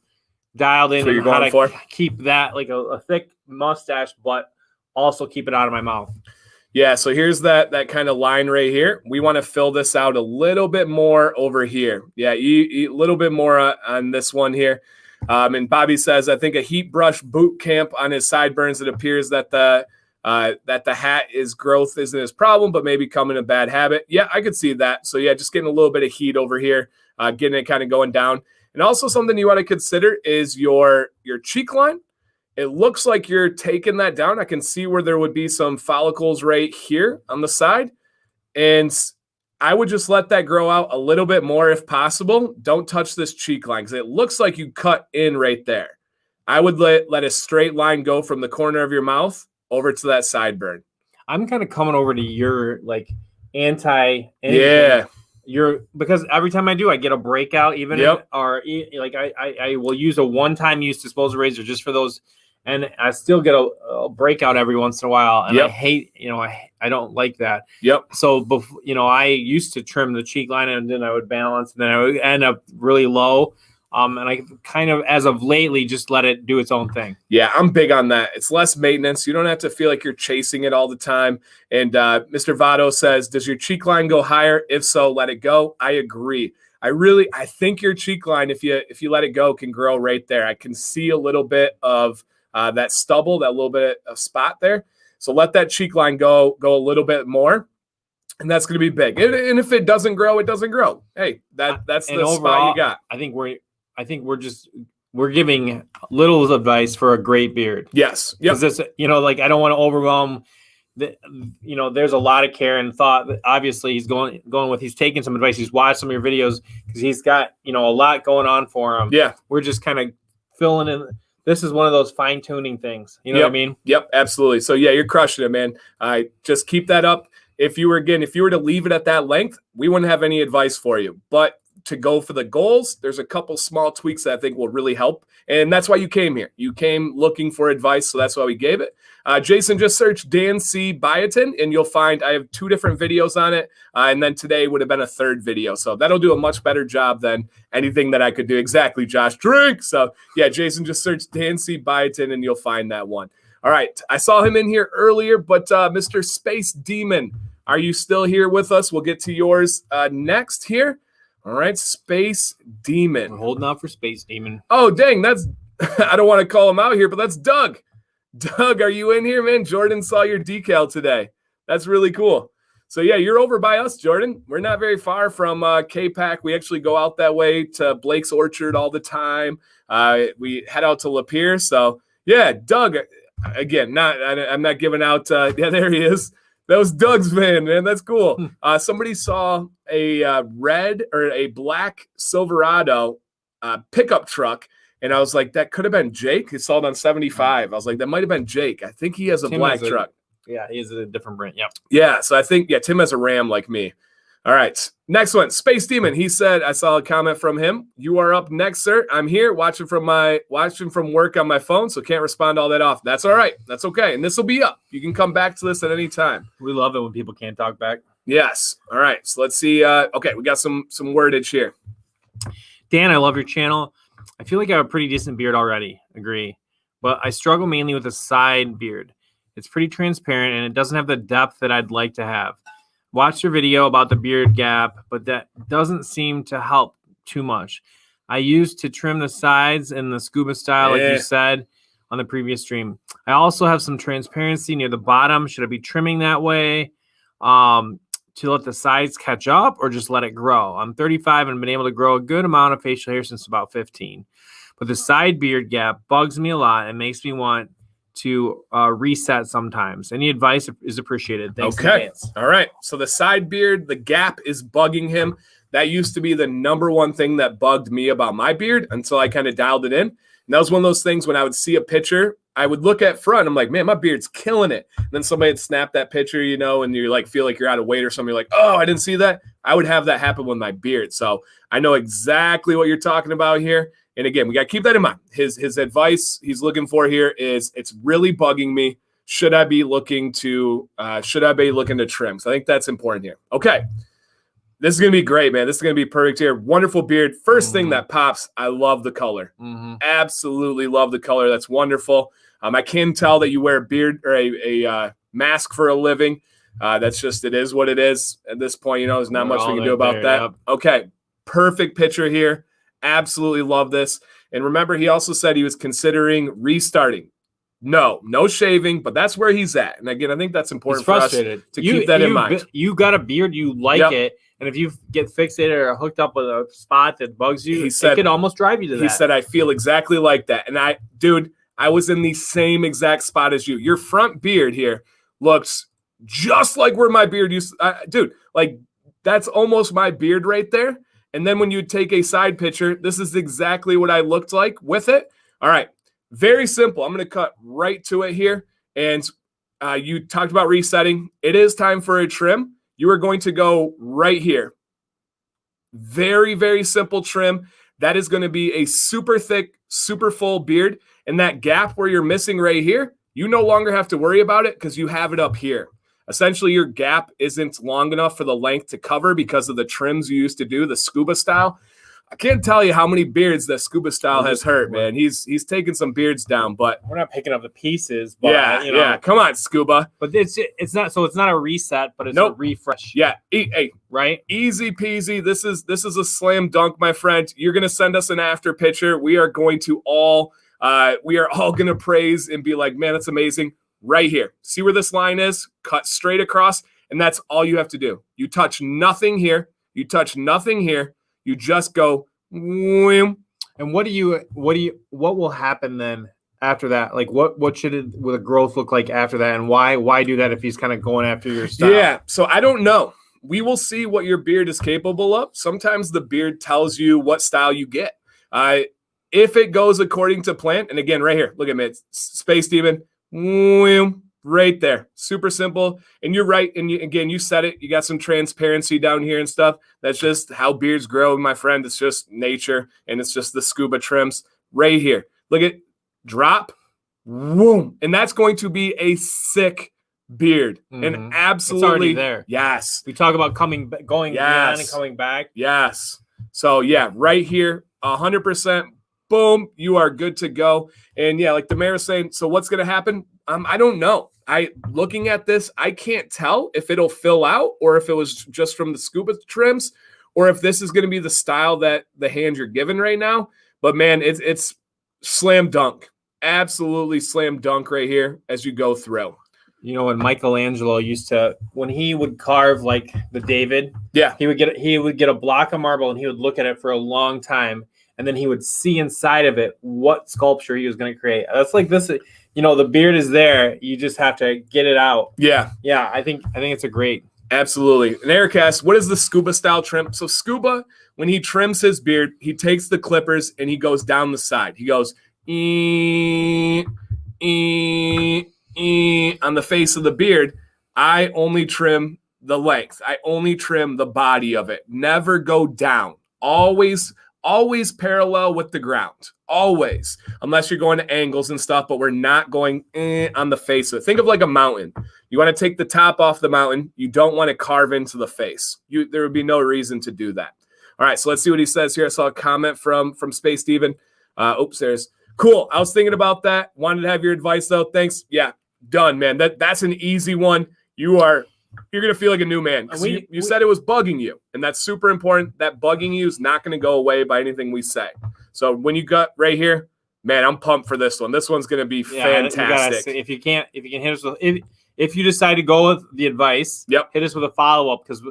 dialed in how to keep that like a thick mustache, but also keep it out of my mouth. Yeah, so here's that kind of line right here. We want to fill this out a little bit more over here. Yeah, a little bit more on this one here. And Bobby says, I think a heat brush boot camp on his sideburns. It appears that the hat growth isn't his problem, but maybe becoming a bad habit. Yeah, I could see that. So yeah, just getting a little bit of heat over here, getting it kind of going down. And also something you want to consider is your cheek line. It looks like you're taking that down. I can see where there would be some follicles right here on the side. And I would just let that grow out a little bit more if possible. Don't touch this cheek line because it looks like you cut in right there. I would let a straight line go from the corner of your mouth over to that sideburn. I'm kind of coming over to your like anti. Yeah. Because every time I do, I get a breakout, I will use a one-time use disposal razor just for those. And I still get a breakout every once in a while. And I hate, I don't like that. Yep. So, I used to trim the cheek line and then I would balance and then I would end up really low. And I kind of, as of lately, just let it do its own thing. Yeah, I'm big on that. It's less maintenance. You don't have to feel like you're chasing it all the time. And Mr. Votto says, does your cheek line go higher? If so, let it go. I agree. I think your cheek line, if you let it go, can grow right there. I can see a little bit of that stubble, that little bit of spot there. So let that cheek line go a little bit more. And that's going to be big. And if it doesn't grow, it doesn't grow. Hey, that's the overall spot you got. I think we're giving little advice for a great beard. Yes. Yep. Because I don't want to overwhelm. There's a lot of care and thought. Obviously, he's taking some advice. He's watched some of your videos because he's got a lot going on for him. Yeah. We're just kind of filling in. This is one of those fine tuning things. You know what I mean? Yep. Absolutely. So yeah, you're crushing it, man. Just keep that up. If you were to leave it at that length, we wouldn't have any advice for you. But to go for the goals, there's a couple small tweaks that I think will really help. And that's why you came here. You came looking for advice, so that's why we gave it. Jason, just search DanCBearded, and you'll find I have 2 different videos on it. And then today would have been a 3rd video. So that'll do a much better job than anything that I could do. Exactly, Josh. Drink. So yeah, Jason, just search DanCBearded, and you'll find that one. All right. I saw him in here earlier, but Mr. Space Demon, are you still here with us? We'll get to yours next here. All right, Space Demon. We're holding out for Space Demon. Oh, dang, that's I don't want to call him out here, but that's Doug. Doug, are you in here, man? Jordan saw your decal today. That's really cool. So, yeah, you're over by us, Jordan. We're not very far from K-Pac. We actually go out that way to Blake's Orchard all the time. We head out to Lapeer. So, yeah, Doug, again, I'm not giving out. Yeah, there he is. That was Doug's van, man. That's cool. Somebody saw a red or a black Silverado pickup truck, and I was like, that could have been Jake. He saw it on 75. I was like, that might have been Jake. I think he has a black truck. Yeah, he has a different brand. Yep. Yeah, so I think, Tim has a Ram like me. All right, next one, Space Demon. He said, I saw a comment from him. You are up next, sir. I'm here watching from work on my phone, so can't respond all that often. That's all right. That's okay. And this will be up. You can come back to this at any time. We love it when people can't talk back. Yes. All right. So let's see. Okay, we got some wordage here. Dan, I love your channel. I feel like I have a pretty decent beard already. Agree. But I struggle mainly with a side beard. It's pretty transparent, and it doesn't have the depth that I'd like to have. Watched your video about the beard gap, but that doesn't seem to help too much. I used to trim the sides in the scuba style, like you said on the previous stream. I also have some transparency near the bottom. Should I be trimming that way to let the sides catch up or just let it grow? I'm 35 and been able to grow a good amount of facial hair since about 15. But the side beard gap bugs me a lot and makes me want to reset sometimes. Any advice is appreciated. Thanks in advance. All right. So the side beard, the gap is bugging him. That used to be the number one thing that bugged me about my beard until I kind of dialed it in. And that was one of those things when I would see a picture, I would look at front. I'm like, man, my beard's killing it. And then somebody would snap that picture, you know, and you like feel like you're out of weight or something. You're like, oh, I didn't see that. I would have that happen with my beard. So I know exactly what you're talking about here. And again, we got to keep that in mind. His advice he's looking for here is it's really bugging me. Should I be looking to trim? So I think that's important here. Okay. This is going to be great, man. This is going to be perfect here. Wonderful beard. First thing that pops, I love the color. Absolutely love the color. That's wonderful. I can tell that you wear a beard or a mask for a living. That's just, it is what it is at this point. You know, there's not much we can do about that. Yep. Okay. Perfect picture here. Absolutely love this. And remember, he also said he was considering restarting. No shaving, but that's where he's at. And again, I think that's important for us to keep that in mind. You got a beard, you like it. And if you get fixated or hooked up with a spot that bugs you, it could almost drive you to that. He said, I feel exactly like that. And I was in the same exact spot as you. Your front beard here looks just like where my beard used to. Dude, like that's almost my beard right there. And then when you take a side picture, this is exactly what I looked like with it. All right. Very simple. I'm going to cut right to it here. And you talked about resetting. It is time for a trim. You are going to go right here. Very, very simple trim. That is going to be a super thick, super full beard. And that gap where you're missing right here, you no longer have to worry about it because you have it up here. Essentially, your gap isn't long enough for the length to cover because of the trims you used to do, the scuba style. I can't tell you how many beards that scuba style has hurt, man. He's taken some beards down, but we're not picking up the pieces. But, yeah. Come on, scuba. But it's not a reset, but it's a refresh. Yeah, right. Easy peasy. This is a slam dunk, my friend. You're gonna send us an after picture. We are going to all gonna praise and be like, man, that's amazing. Right here. See where this line is? Cut straight across, and that's all you have to do. You touch nothing here. You touch nothing here. You just go. Whoom. And what will happen then after that? Like what should the growth look like after that? And why do that if he's kind of going after your style? Yeah. So I don't know. We will see what your beard is capable of. Sometimes the beard tells you what style you get. If it goes according to plan, and again, right here, look at me, it's Space Demon. Right there. Super simple. And you're right. And you said it. You got some transparency down here and stuff. That's just how beards grow, my friend. It's just nature. And it's just the scuba trims right here. Look at drop. Boom. And that's going to be a sick beard. And absolutely. It's already there. Yes. We talk about going beyond and coming back. Yes. So yeah, right here, 100%. Boom, you are good to go. And yeah, like the mayor is saying, so what's going to happen? I don't know. Looking at this, I can't tell if it'll fill out or if it was just from the scuba trims or if this is going to be the style that the hand you're given right now. But man, it's slam dunk. Absolutely slam dunk right here as you go through. You know, when Michelangelo when he would carve like the David, he would get a block of marble and he would look at it for a long time. And then he would see inside of it what sculpture he was going to create. That's like this, the beard is there. You just have to get it out. Yeah. Yeah. I think it's a great. Absolutely. And Eric asks, what is the scuba style trim? So scuba, when he trims his beard, he takes the clippers and he goes down the side. He goes on the face of the beard. I only trim the length. I only trim the body of it. Never go down. Always parallel with the ground. Always. Unless you're going to angles and stuff, but we're not going on the face of it. Think of like a mountain. You want to take the top off the mountain. You don't want to carve into the face. There would be no reason to do that. All right, so let's see what he says here. I saw a comment from Space Steven. There's cool. I was thinking about that. Wanted to have your advice though. Thanks. Yeah, done, man. That's an easy one. You are you're going to feel like a new man. You said it was bugging you, and that's super important. That bugging you is not going to go away by anything we say. So when you got right here, man, I'm pumped for this one. This one's going to be fantastic. If you can hit us with, if you decide to go with the advice, hit us with a follow-up, because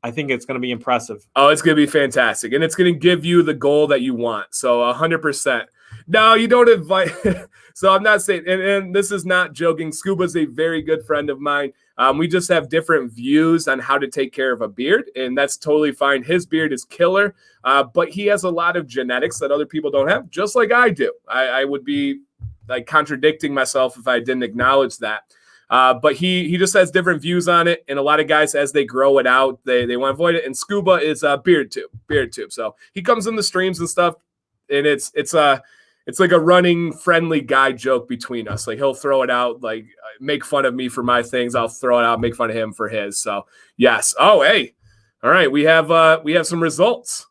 I think it's going to be impressive. Oh, it's going to be fantastic. And it's going to give you the goal that you want. So 100%. No, you don't invite. So I'm not saying, and this is not joking. Scuba's a very good friend of mine. We just have different views on how to take care of a beard, and that's totally fine. His beard is killer, but he has a lot of genetics that other people don't have, just like I do. I would be like contradicting myself if I didn't acknowledge that. But he just has different views on it, and a lot of guys, as they grow it out, they want to avoid it. And Scuba is beard tube. So he comes in the streams and stuff, and it's like a running friendly guy joke between us. Like he'll throw it out, like make fun of me for my things. I'll throw it out, make fun of him for his. So yes. Oh, hey. All right. We have some results.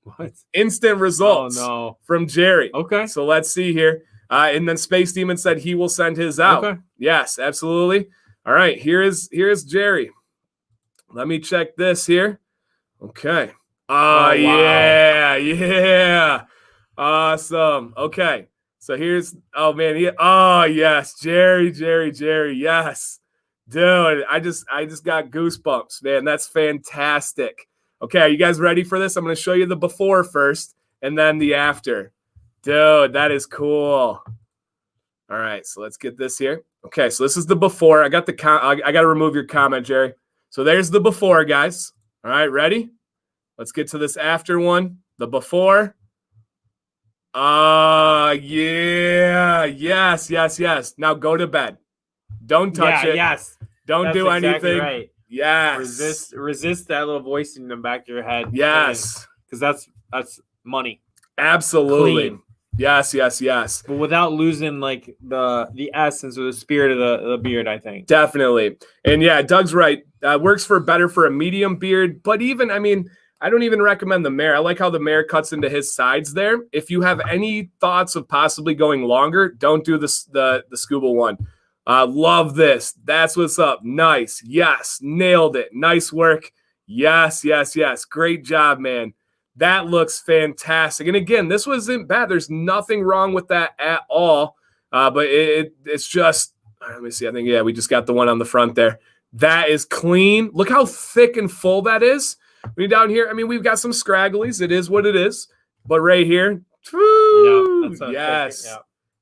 What? Instant results from Jerry. Okay. So let's see here. And then Space Demon said he will send his out. Okay. Yes, absolutely. All right. Here is Jerry. Let me check this here. Okay. Wow. Yeah. Awesome. Okay. So here's, oh man, yes, Jerry, yes. Dude, I just got goosebumps, man. That's fantastic. Okay, are you guys ready for this? I'm going to show you the before first and then the after. Dude, that is cool. All right, so let's get this here. Okay, so this is the before. I got I got to remove your comment, Jerry. So there's the before, guys. All right, ready? Let's get to this after one. The before. Yeah. Yes. Now go to bed. Don't touch it. Yes. Don't do anything. Right. Yes. Resist that little voice in the back of your head. Yes. Because that's money. Absolutely. Clean. Yes. But without losing like the essence or the spirit of the beard, I think. Definitely. And yeah, Doug's right. Works better for a medium beard, but even, I mean, I don't even recommend the mare. I like how the mare cuts into his sides there. If you have any thoughts of possibly going longer, don't do the Scuba one. Love this. That's what's up. Nice. Yes. Nailed it. Nice work. Yes. Great job, man. That looks fantastic. And again, this wasn't bad. There's nothing wrong with that at all. But it's just, let me see. I think, yeah, we just got the one on the front there. That is clean. Look how thick and full that is. We down here, I mean, we've got some scragglies. It is what it is. But right here, woo, yes. Yeah.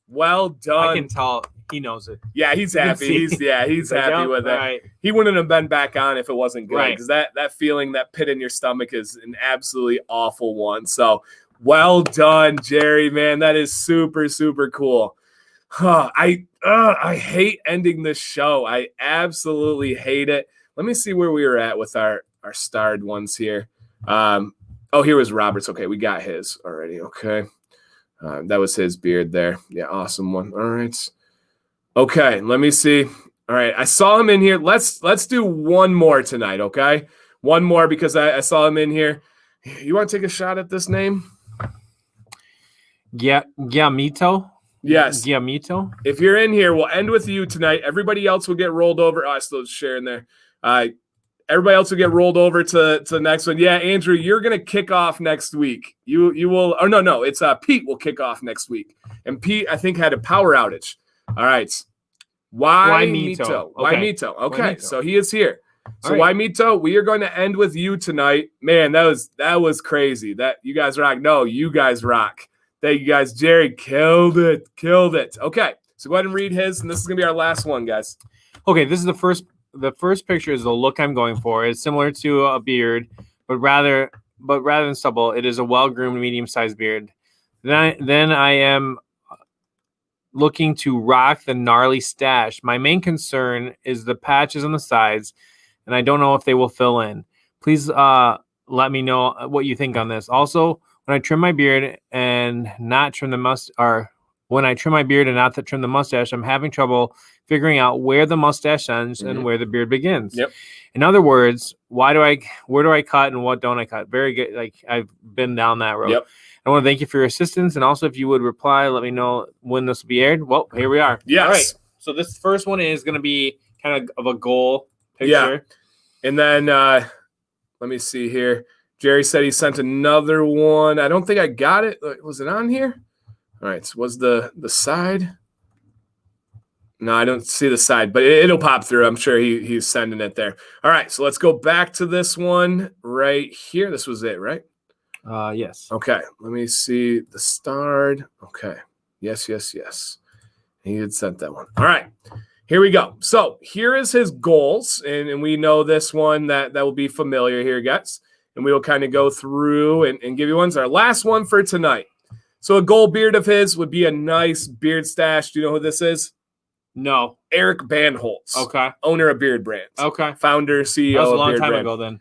Well done. I can tell he knows it. Yeah, he's happy. He's happy with it. Right. He wouldn't have been back on if it wasn't good. Because that feeling, that pit in your stomach is an absolutely awful one. So well done, Jerry, man. That is super, super cool. I hate ending this show. I absolutely hate it. Let me see where we were at with our starred ones here. Here was Robert's. Okay, we got his already. Okay. That was his beard there. Yeah, awesome one. All right. Okay, let me see. All right, I saw him in here. Let's do one more tonight, okay? One more because I saw him in here. You want to take a shot at this name? Giamito? Yes. Giamito? If you're in here, we'll end with you tonight. Everybody else will get rolled over. Oh, I still sharing there. Everybody else will get rolled over to the next one. Yeah, Andrew, you're gonna kick off next week. You will. Oh no, it's Pete will kick off next week. And Pete, I think, had a power outage. All right. Why Mito? Why Mito? Okay, so he is here. So why Mito? We are going to end with you tonight. Man, that was crazy. That you guys rock. No, you guys rock. Thank you guys. Jerry killed it. Okay, so go ahead and read his, and this is gonna be our last one, guys. Okay, this is the first. The first picture is the look I'm going for. It's similar to a beard, but rather than stubble, it is a well-groomed, medium-sized beard. Then I am looking to rock the gnarly stash. My main concern is the patches on the sides, and I don't know if they will fill in. Please let me know what you think on this. Also, when I trim my beard and not trim the mustache, I'm having trouble figuring out where the mustache ends and where the beard begins. Yep. In other words, where do I cut and what don't I cut? Very good. Like I've been down that road. Yep. I want to thank you for your assistance. And also if you would reply, let me know when this will be aired. Well, here we are. Yes. All right. So this first one is going to be kind of a goal picture. Yeah. And then let me see here. Jerry said he sent another one. I don't think I got it. Was it on here? All right. So was the side? No, I don't see the side, but it'll pop through. I'm sure he's sending it there. All right. So let's go back to this one right here. This was it, right? Yes. Okay. Let me see the starred. Okay. Yes. He had sent that one. All right. Here we go. So here is his goals. And we know this one that will be familiar here, guys. And we will kind of go through and give you ones. Our last one for tonight. So a goal beard of his would be a nice beard stash. Do you know who this is? No. Eric Bandholz. Okay. Owner of Beard Brands. Okay. Founder, CEO That was a of long Beard time Brand. ago then.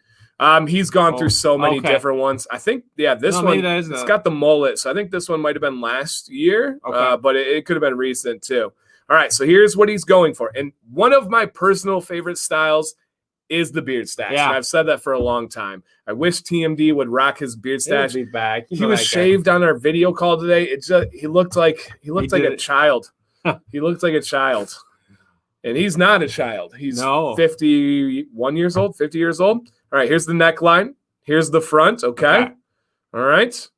He's gone through so many different ones. I think, this one, it's got the mullet. So I think this one might have been last year, but it could have been recent too. All right, so here's what he's going for. And one of my personal favorite styles is the beard stash. Yeah. And I've said that for a long time. I wish TMD would rock his beard stash. Be back. He was shaved on our video call today. It just he looked like a child. He looked like a child. And he's not a child. He's 51 years old, 50 years old. All right, here's the neckline. Here's the front. Okay. All right.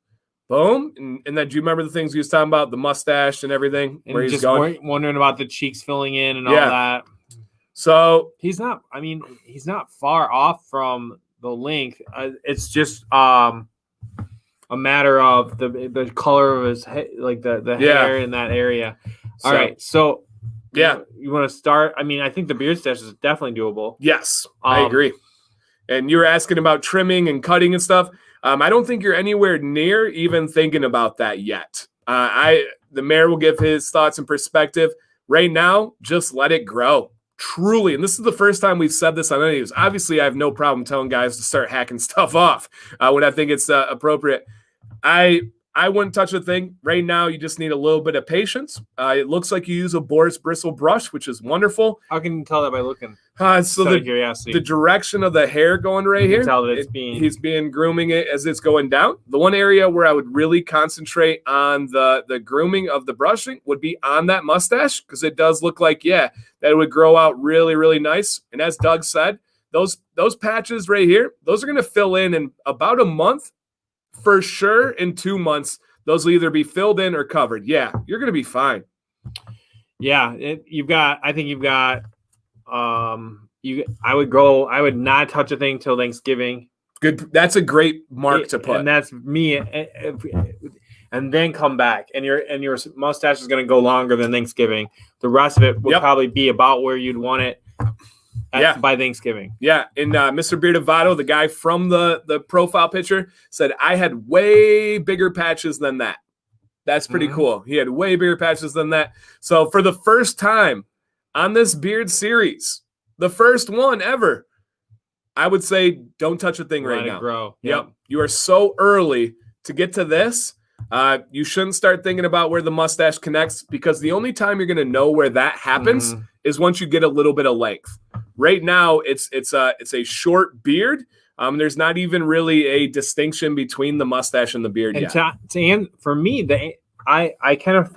Boom. And then do you remember the things he was talking about? The mustache and everything? And where he's just going? wondering about the cheeks filling in and all that. So he's not far off from the length. It's just a matter of the color of his head, like the hair in that area. All right. So you want to start? I mean, I think the beard stash is definitely doable. Yes, I agree. And you were asking about trimming and cutting and stuff. I don't think you're anywhere near even thinking about that yet. The mayor will give his thoughts and perspective. Right now, just let it grow. Truly, and this is the first time we've said this on any of these. Obviously, I have no problem telling guys to start hacking stuff off when I think it's appropriate. I wouldn't touch a thing. Right now, you just need a little bit of patience. It looks like you use a Boris bristle brush, which is wonderful. How can you tell that by looking? So the direction of the hair going right here, tell that he's being grooming it as it's going down. The one area where I would really concentrate on the grooming of the brushing would be on that mustache, because it does look like, that it would grow out really, really nice. And as Doug said, those patches right here, those are going to fill in about a month. For sure, in 2 months, those will either be filled in or covered. Yeah, you're going to be fine. Yeah, I would not touch a thing till Thanksgiving. Good. That's a great mark to put. And that's me. And then come back. And your mustache is going to go longer than Thanksgiving. The rest of it will probably be about where you'd want it. By Thanksgiving. Yeah. And Mr. Bearded Votto, the guy from the profile picture, said I had way bigger patches than that. That's pretty cool. He had way bigger patches than that. So for the first time on this beard series, the first one ever, I would say don't touch a thing right now. Let it grow. Yep. You are so early to get to this. You shouldn't start thinking about where the mustache connects, because the only time you're going to know where that happens is once you get a little bit of length. Right now, it's a short beard. There's not even really a distinction between the mustache and the beard yet. And for me, I kind of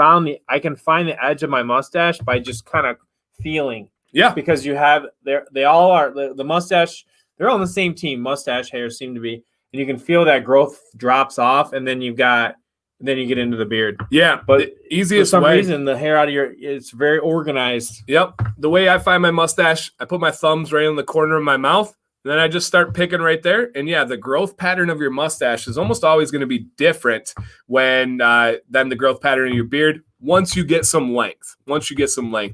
I can find the edge of my mustache by just kind of feeling. Yeah, because you have they all are the mustache. They're all on the same team. Mustache hairs seem to be, and you can feel that growth drops off, and then you get into the beard. Yeah, but the easiest for some way, reason, the hair out of it's very organized. Yep. The way I find my mustache, I put my thumbs right in the corner of my mouth, and then I just start picking right there. And the growth pattern of your mustache is almost always going to be different than the growth pattern of your beard once you get some length.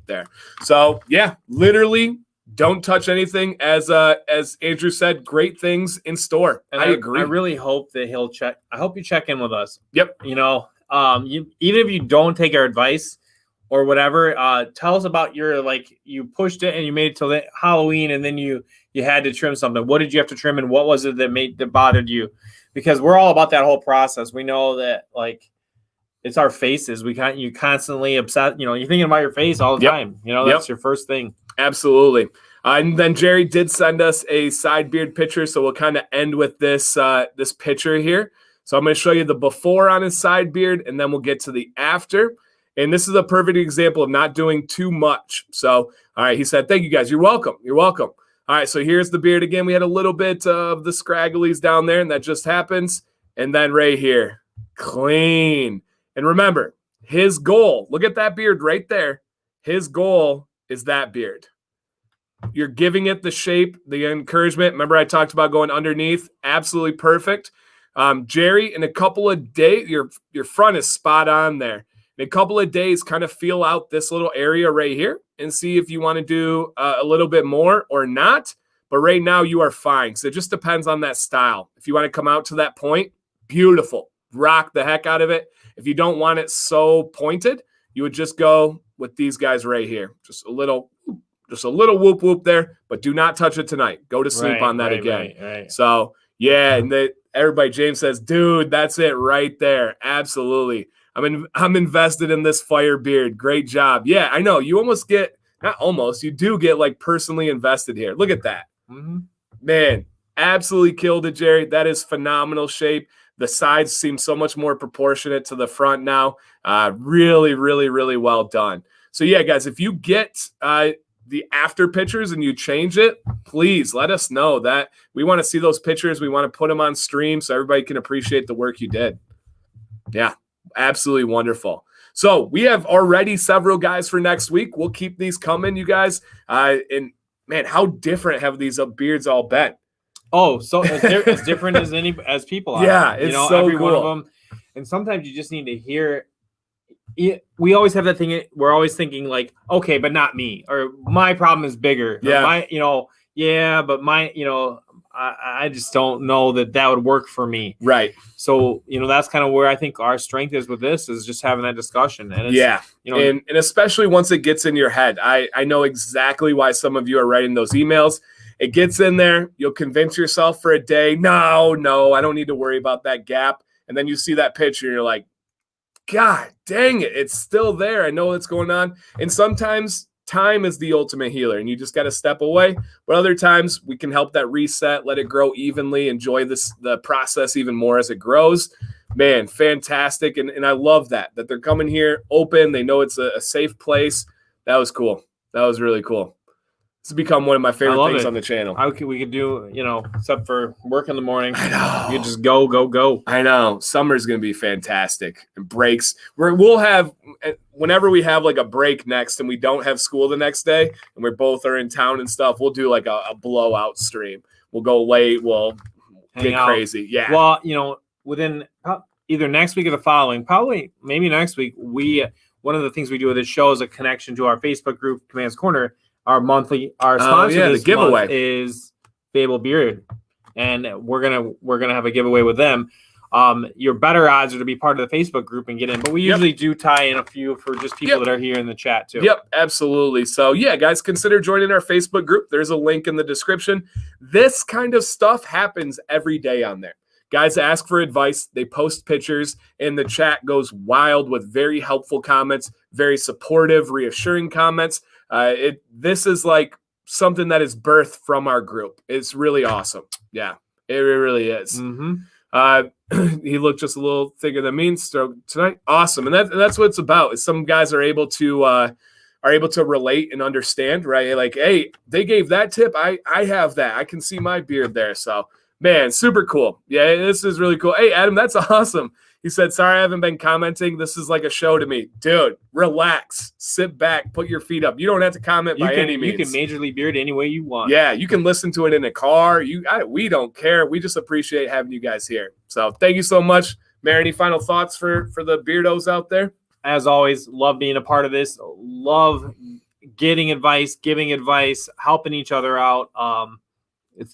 There. So literally don't touch anything. As Andrew said, great things in store. And I agree. I really hope that he'll check. I hope you check in with us. Yep. Even if you don't take our advice or whatever, tell us about you pushed it and you made it till Halloween, and then you had to trim something. What did you have to trim, and what was it that bothered you? Because we're all about that whole process. We know that it's our faces. You constantly upset. You're thinking about your face all the time. That's your first thing. Absolutely. And then Jerry did send us a side beard picture, so we'll kind of end with this picture here. So I'm going to show you the before on his side beard, and then we'll get to the after. And this is a perfect example of not doing too much. So, all right, he said, thank you guys. You're welcome. You're welcome. All right, so here's the beard again. We had a little bit of the scragglies down there, and that just happens. And then right here, clean. And remember, his goal, look at that beard right there. His goal is that beard. You're giving it the shape, the encouragement. Remember I talked about going underneath? Absolutely perfect. Jerry, in a couple of days, your front is spot on there. In a couple of days, kind of feel out this little area right here and see if you want to do a little bit more or not. But right now you are fine. So it just depends on that style. If you want to come out to that point, beautiful. Rock the heck out of it. If you don't want it so pointed, you would just go with these guys right here. Just a little whoop whoop there, but do not touch it tonight. Go to sleep on that again. Right. So yeah, and everybody, James says, dude, that's it right there. Absolutely. I'm invested in this fire beard. Great job. Yeah, I know. You almost get, not almost, you do get like personally invested here. Look at that. Mm-hmm. Man, absolutely killed it, Jerry. That is phenomenal shape. The sides seem so much more proportionate to the front now. Really, really, really well done. So yeah, guys, if you get the after pictures and you change it, please let us know. That we want to see those pictures. We want to put them on stream so everybody can appreciate the work you did. Yeah, absolutely wonderful. So we have already several guys for next week. We'll keep these coming, you guys. And man, how different have these beards all been? Oh, so as different as people are. Yeah, it's so every cool. One of them. And sometimes you just need to hear it. We always have that thing. We're always thinking like, okay, but not me, or my problem is bigger. Yeah. But I just don't know that would work for me. Right. So, that's kind of where I think our strength is with this, is just having that discussion. And and especially once it gets in your head, I know exactly why some of you are writing those emails. It gets in there. You'll convince yourself for a day. No, I don't need to worry about that gap. And then you see that picture and you're like, God dang it. It's still there. I know what's going on. And sometimes time is the ultimate healer and you just got to step away. But other times we can help that reset, let it grow evenly, enjoy the process even more as it grows. Man, fantastic. And I love that they're coming here open. They know it's a safe place. That was cool. That was really cool. It's become one of my favorite things on the channel. We could do, except for work in the morning. I know. You just go. I know. Summer's going to be fantastic. And breaks. We'll have, whenever we have like a break next and we don't have school the next day and we both are in town and stuff, we'll do like a blowout stream. We'll go late. We'll get crazy. Yeah. Well, within either next week or the following, probably maybe next week, one of the things we do with this show is a connection to our Facebook group, Command's Corner. Our sponsor this giveaway is Fable Bearded, and we're gonna have a giveaway with them. Your better odds are to be part of the Facebook group and get in, but we usually do tie in a few for just people that are here in the chat too. Yep, absolutely. So yeah, guys, consider joining our Facebook group. There's a link in the description. This kind of stuff happens every day on there. Guys ask for advice. They post pictures, and the chat goes wild with very helpful comments, very supportive, reassuring comments. This is like something that is birthed from our group. It's really awesome. Yeah, it really is. Mm-hmm. He looked just a little thicker than me tonight. Awesome, and that's what it's about. Is some guys are able to relate and understand, right? Like, hey, they gave that tip. I have that. I can see my beard there. So, man, super cool. Yeah, this is really cool. Hey, Adam, that's awesome. He said, sorry, I haven't been commenting. This is like a show to me. Dude, relax. Sit back. Put your feet up. You don't have to comment by any means. You can majorly beard any way you want. Yeah, you can listen to it in a car. We don't care. We just appreciate having you guys here. So thank you so much. Mary, any final thoughts for the beardos out there? As always, love being a part of this. Love getting advice, giving advice, helping each other out.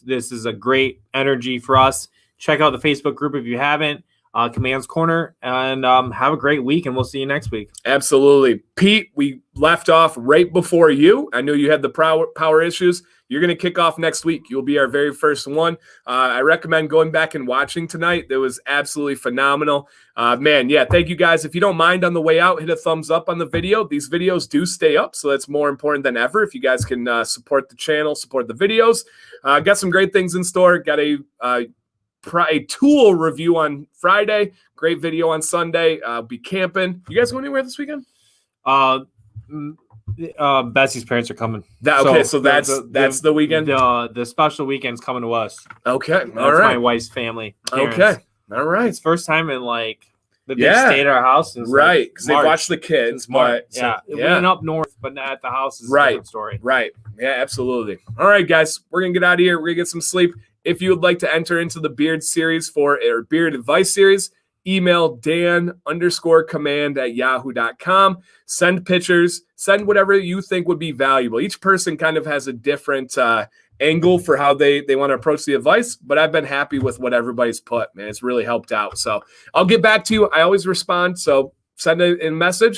This is a great energy for us. Check out the Facebook group if you haven't. Command's Corner, and have a great week, and we'll see you next week. Absolutely. Pete, we left off right before you. I knew you had the power issues. You're going to kick off next week. You'll be our very first one. I recommend going back and watching tonight. It was absolutely phenomenal. Man, yeah, thank you guys. If you don't mind on the way out, hit a thumbs up on the video. These videos do stay up, so that's more important than ever. If you guys can support the channel, support the videos. Got some great things in store. Got a tool review on Friday. Great video on Sunday. Be camping. You guys go anywhere this weekend? Bessie's parents are coming. So that's the weekend. The special weekend's coming to us. Okay, That's all right. my wife's family. Parents. Okay, all right. It's first time in like that they stayed at our house. Right, because they watched the kids. But we went up north, but not at the house. Is a different story. Right. Yeah, absolutely. All right, guys, we're gonna get out of here. We're gonna get some sleep. If you would like to enter into the beard series or beard advice series, email dan_command@yahoo.com. Send pictures, send whatever you think would be valuable. Each person kind of has a different angle for how they want to approach the advice, but I've been happy with what everybody's put, man. It's really helped out. So I'll get back to you. I always respond. So send a message